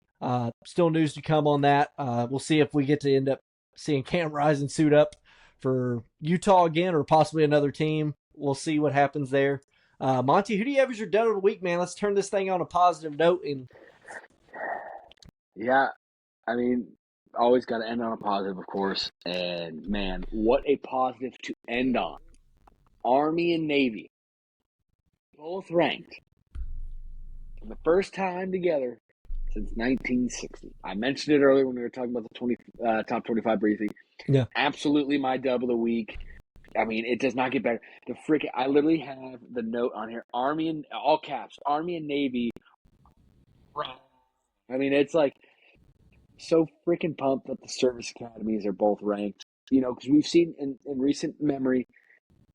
Still news to come on that. We'll see if we get to end up seeing Cam Rising suit up for Utah again or possibly another team. We'll see what happens there. Monty, who do you have as your dud of the week, man? Let's turn this thing on a positive note. Yeah, I mean, always got to end on a positive, of course. And, man, what a positive to end on. Army and Navy, both ranked for the first time together since 1960. I mentioned it earlier when we were talking about the top 25 briefing. Yeah. Absolutely my dub of the week. I mean, it does not get better. I literally have the note on here, Army and all caps, Army and Navy. I mean, it's like, so freaking pumped that the service academies are both ranked. Because we've seen in recent memory,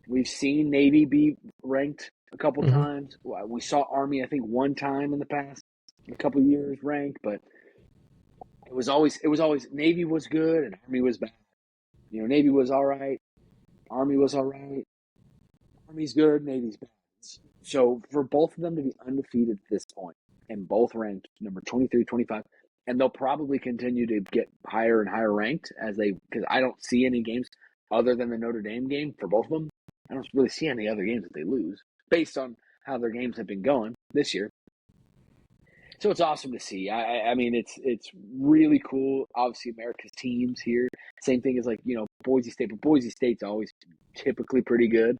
we've seen Navy be ranked a couple times. We saw Army, I think, one time in the past, a couple years ranked, but it was always Navy was good and Army was bad. Navy was all right, Army was all right. Army's good, Navy's bad. So for both of them to be undefeated at this point and both ranked number 23, 25, and they'll probably continue to get higher and higher ranked because I don't see any games other than the Notre Dame game for both of them. I don't really see any other games that they lose based on how their games have been going this year. So it's awesome to see. I mean, it's really cool. Obviously, America's teams here. Same thing as Boise State, but Boise State's always typically pretty good,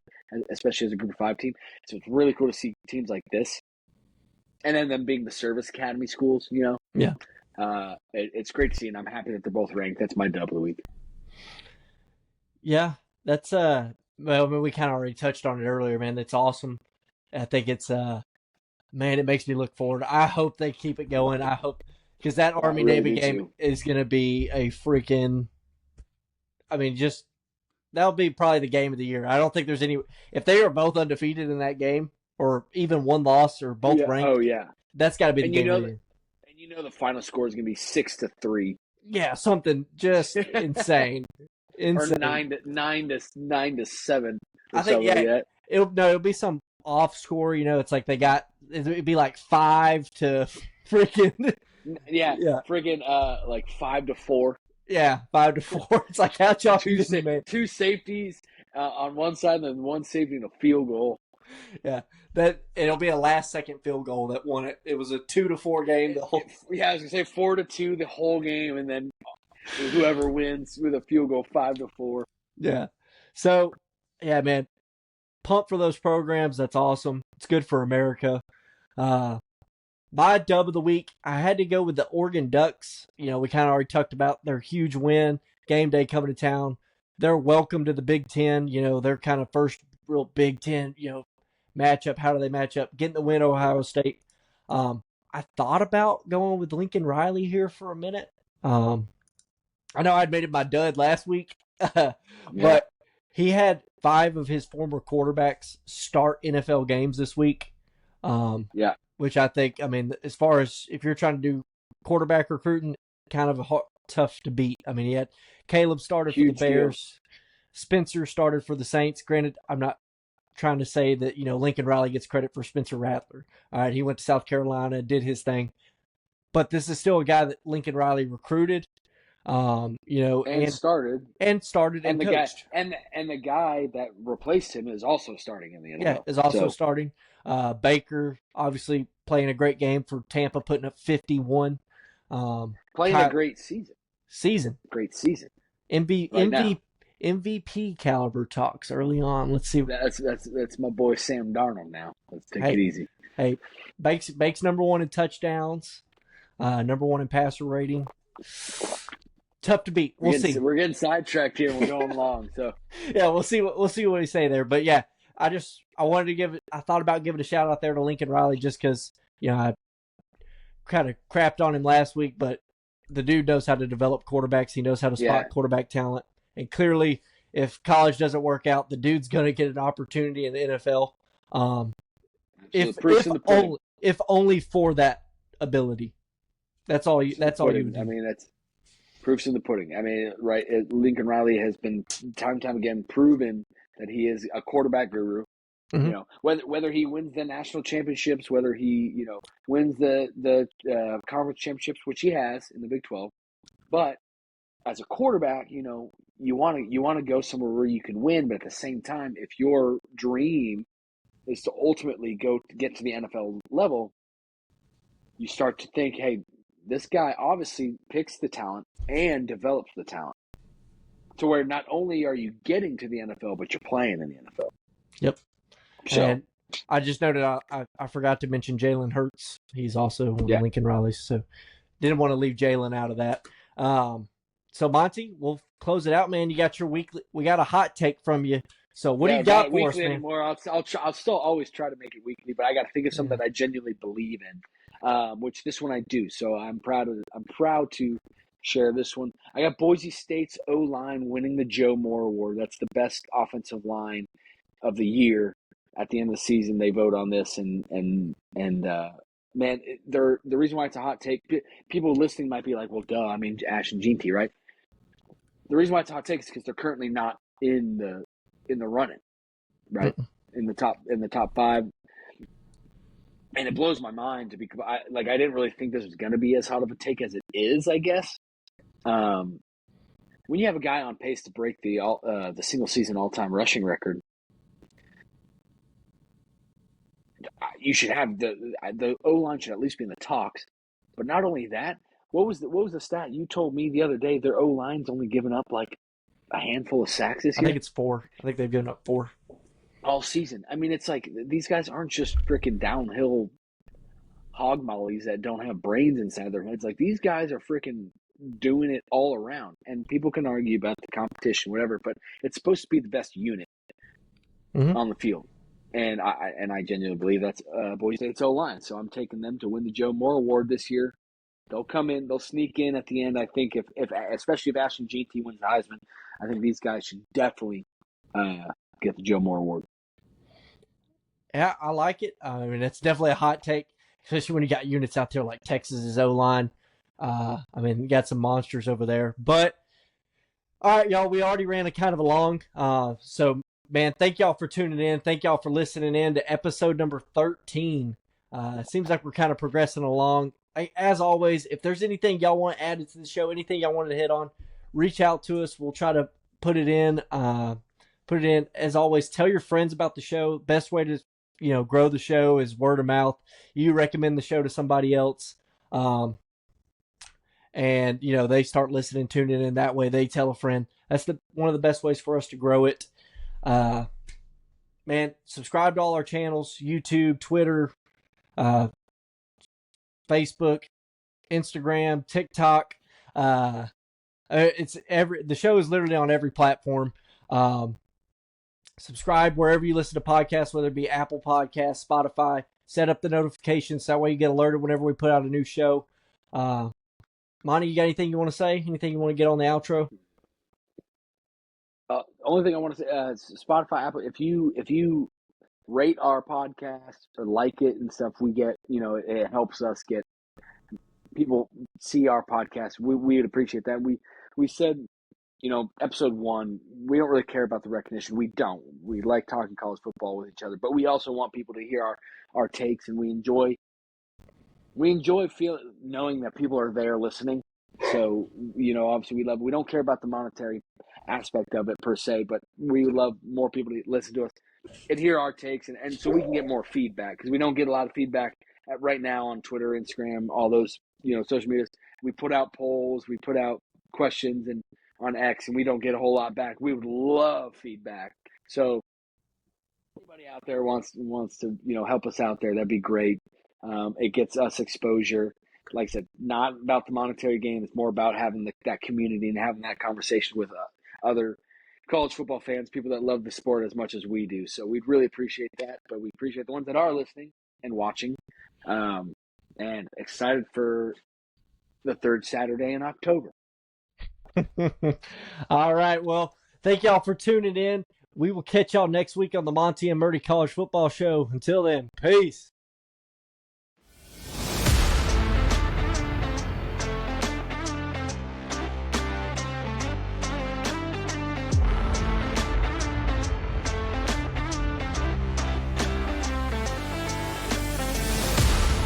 especially as a Group of 5 team. So it's really cool to see teams like this, and then them being the service academy schools. Yeah. It's great to see, and I'm happy that they're both ranked. That's my dub of the week. Yeah, that's well, I mean, we kind of already touched on it earlier, man. That's awesome. I think it's man, it makes me look forward. I hope they keep it going. I hope, because that Army Navy game is going to be a freaking, I mean, just, that'll be probably the game of the year. I don't think there's any, if they are both undefeated in that game, or even one loss, or both ranked. Oh, yeah. That's got to be the game of the year. And the final score is going to be 6-3. Yeah, something just insane. Or 9-7. I think, it'll be some off score, it's like it'd be like 5 to freaking freaking like 5-4. Yeah, 5-4. It's like how y'all two safeties on one side and then one safety and a field goal. Yeah, that it'll be a last second field goal that won it. It was a 2-4 game. I was gonna say 4-2 the whole game, and then whoever wins with a field goal 5-4. Yeah. So yeah, man. Pump for those programs. That's awesome. It's good for America. My dub of the week, I had to go with the Oregon Ducks. We kind of already talked about their huge win. Game day coming to town. They're welcome to the Big Ten. Their kind of first real Big Ten, matchup. How do they match up? Getting the win, Ohio State. I thought about going with Lincoln Riley here for a minute. I know I'd made it my dud last week, but he had 5 of his former quarterbacks start NFL games this week. Which I think, I mean, as far as if you're trying to do quarterback recruiting, kind of tough to beat. I mean, he had Caleb started for the Bears. Spencer started for the Saints. Granted, I'm not trying to say that, Lincoln Riley gets credit for Spencer Rattler. All right, he went to South Carolina, did his thing. But this is still a guy that Lincoln Riley recruited. And started and coached. The guy that replaced him is also starting in the NFL. Yeah, is also starting. Baker obviously playing a great game for Tampa, putting up 51. Playing a great season. Great season. MVP caliber talks early on. Let's see. That's my boy Sam Darnold now. Let's take it easy. Hey, Bake's number 1 in touchdowns, number 1 in passer rating. Tough to beat. We'll see. We're getting sidetracked here. We're going long. So yeah, we'll see what we say there. But yeah, I thought about giving a shout out there to Lincoln Riley just because I kind of crapped on him last week, but the dude knows how to develop quarterbacks. He knows how to spot quarterback talent, and clearly, if college doesn't work out, the dude's going to get an opportunity in the NFL. If only for that ability. That's all you would do. I mean, that's proofs in the pudding. I mean, right? Lincoln Riley has been time and time again proven that he is a quarterback guru. Mm-hmm. Whether he wins the national championships, whether he wins the conference championships, which he has in the Big 12, but as a quarterback, you want to go somewhere where you can win, but at the same time, if your dream is to ultimately get to the NFL level, you start to think, hey, this guy obviously picks the talent and develops the talent to where not only are you getting to the NFL, but you're playing in the NFL. Yep. So, and I just noted I forgot to mention Jalen Hurts. He's also one of Lincoln Riley's, so didn't want to leave Jalen out of that. So Monty, we'll close it out, man. You got your weekly. We got a hot take from you. So what do you got for us, man? Anymore. I'll still always try to make it weekly, but I got to think of something that I genuinely believe in. Which this one I do. So I'm proud to share this one. I got Boise State's O-line winning the Joe Moore Award. That's the best offensive line of the year. At the end of the season, they vote on this, and man, the reason why it's a hot take, people listening might be like, well, duh. I mean, Ash and Ginty, right? The reason why it's a hot take is because they're currently not in the running, right? in the top 5. And it blows my mind to be I didn't really think this was going to be as hot of a take as it is, I guess. When you have a guy on pace to break the single season all-time rushing record, you should have the O-line should at least be in the talks. But not only that, what was the stat you told me the other day? Their O-line's only given up like a handful of sacks this year. I think it's 4. I think they've given up 4 all season. I mean, it's like these guys aren't just freaking downhill hog mollies that don't have brains inside their heads. Like, these guys are freaking doing it all around. And people can argue about the competition, whatever, but it's supposed to be the best unit on the field. And I genuinely believe that's Boise State's O-line. So I'm taking them to win the Joe Moore Award this year. They'll come in, they'll sneak in at the end. I think if especially if Ashton GT wins the Heisman, I think these guys should definitely get the Joe Moore Award. Yeah, I like it. I mean, it's definitely a hot take, especially when you got units out there like Texas's O-line. I mean, you got some monsters over there. But, all right, y'all, we already ran a kind of a long. So, man, thank y'all for tuning in. Thank y'all for listening in to episode number 13. It seems like we're kind of progressing along. As always, if there's anything y'all want added to the show, anything y'all want to hit on, reach out to us. We'll try to put it in. As always, tell your friends about the show. Best way to grow the show is word of mouth. You recommend the show to somebody else, and they start listening, tuning in. That way, they tell a friend. That's one of the best ways for us to grow it. Man, subscribe to all our channels: YouTube, Twitter, Facebook, Instagram, TikTok. The show is literally on every platform. Subscribe wherever you listen to podcasts, whether it be Apple Podcasts, Spotify. Set up the notifications. That way you get alerted whenever we put out a new show. Monty, you got anything you want to say? Anything you want to get on the outro? Only thing I want to say is Spotify, Apple. If you rate our podcast or like it and stuff, we get it helps us get people see our podcast. We would appreciate that. We said, episode 1, we don't really care about the recognition. We don't. We like talking college football with each other, but we also want people to hear our takes, and we enjoy knowing that people are there listening. So, obviously we don't care about the monetary aspect of it per se, but we would love more people to listen to us and hear our takes, and so we can get more feedback, because we don't get a lot of feedback right now on Twitter, Instagram, all those, social medias. We put out polls, we put out questions and on X, and we don't get a whole lot back. We would love feedback. So anybody out there wants to, help us out there, that'd be great. It gets us exposure. Like I said, not about the monetary gain. It's more about having that community and having that conversation with other college football fans, people that love the sport as much as we do. So we'd really appreciate that. But we appreciate the ones that are listening and watching. And excited for the third Saturday in October. All right. Well, thank y'all for tuning in. We will catch y'all next week on the Monty and Murdy College Football Show. Until then, peace.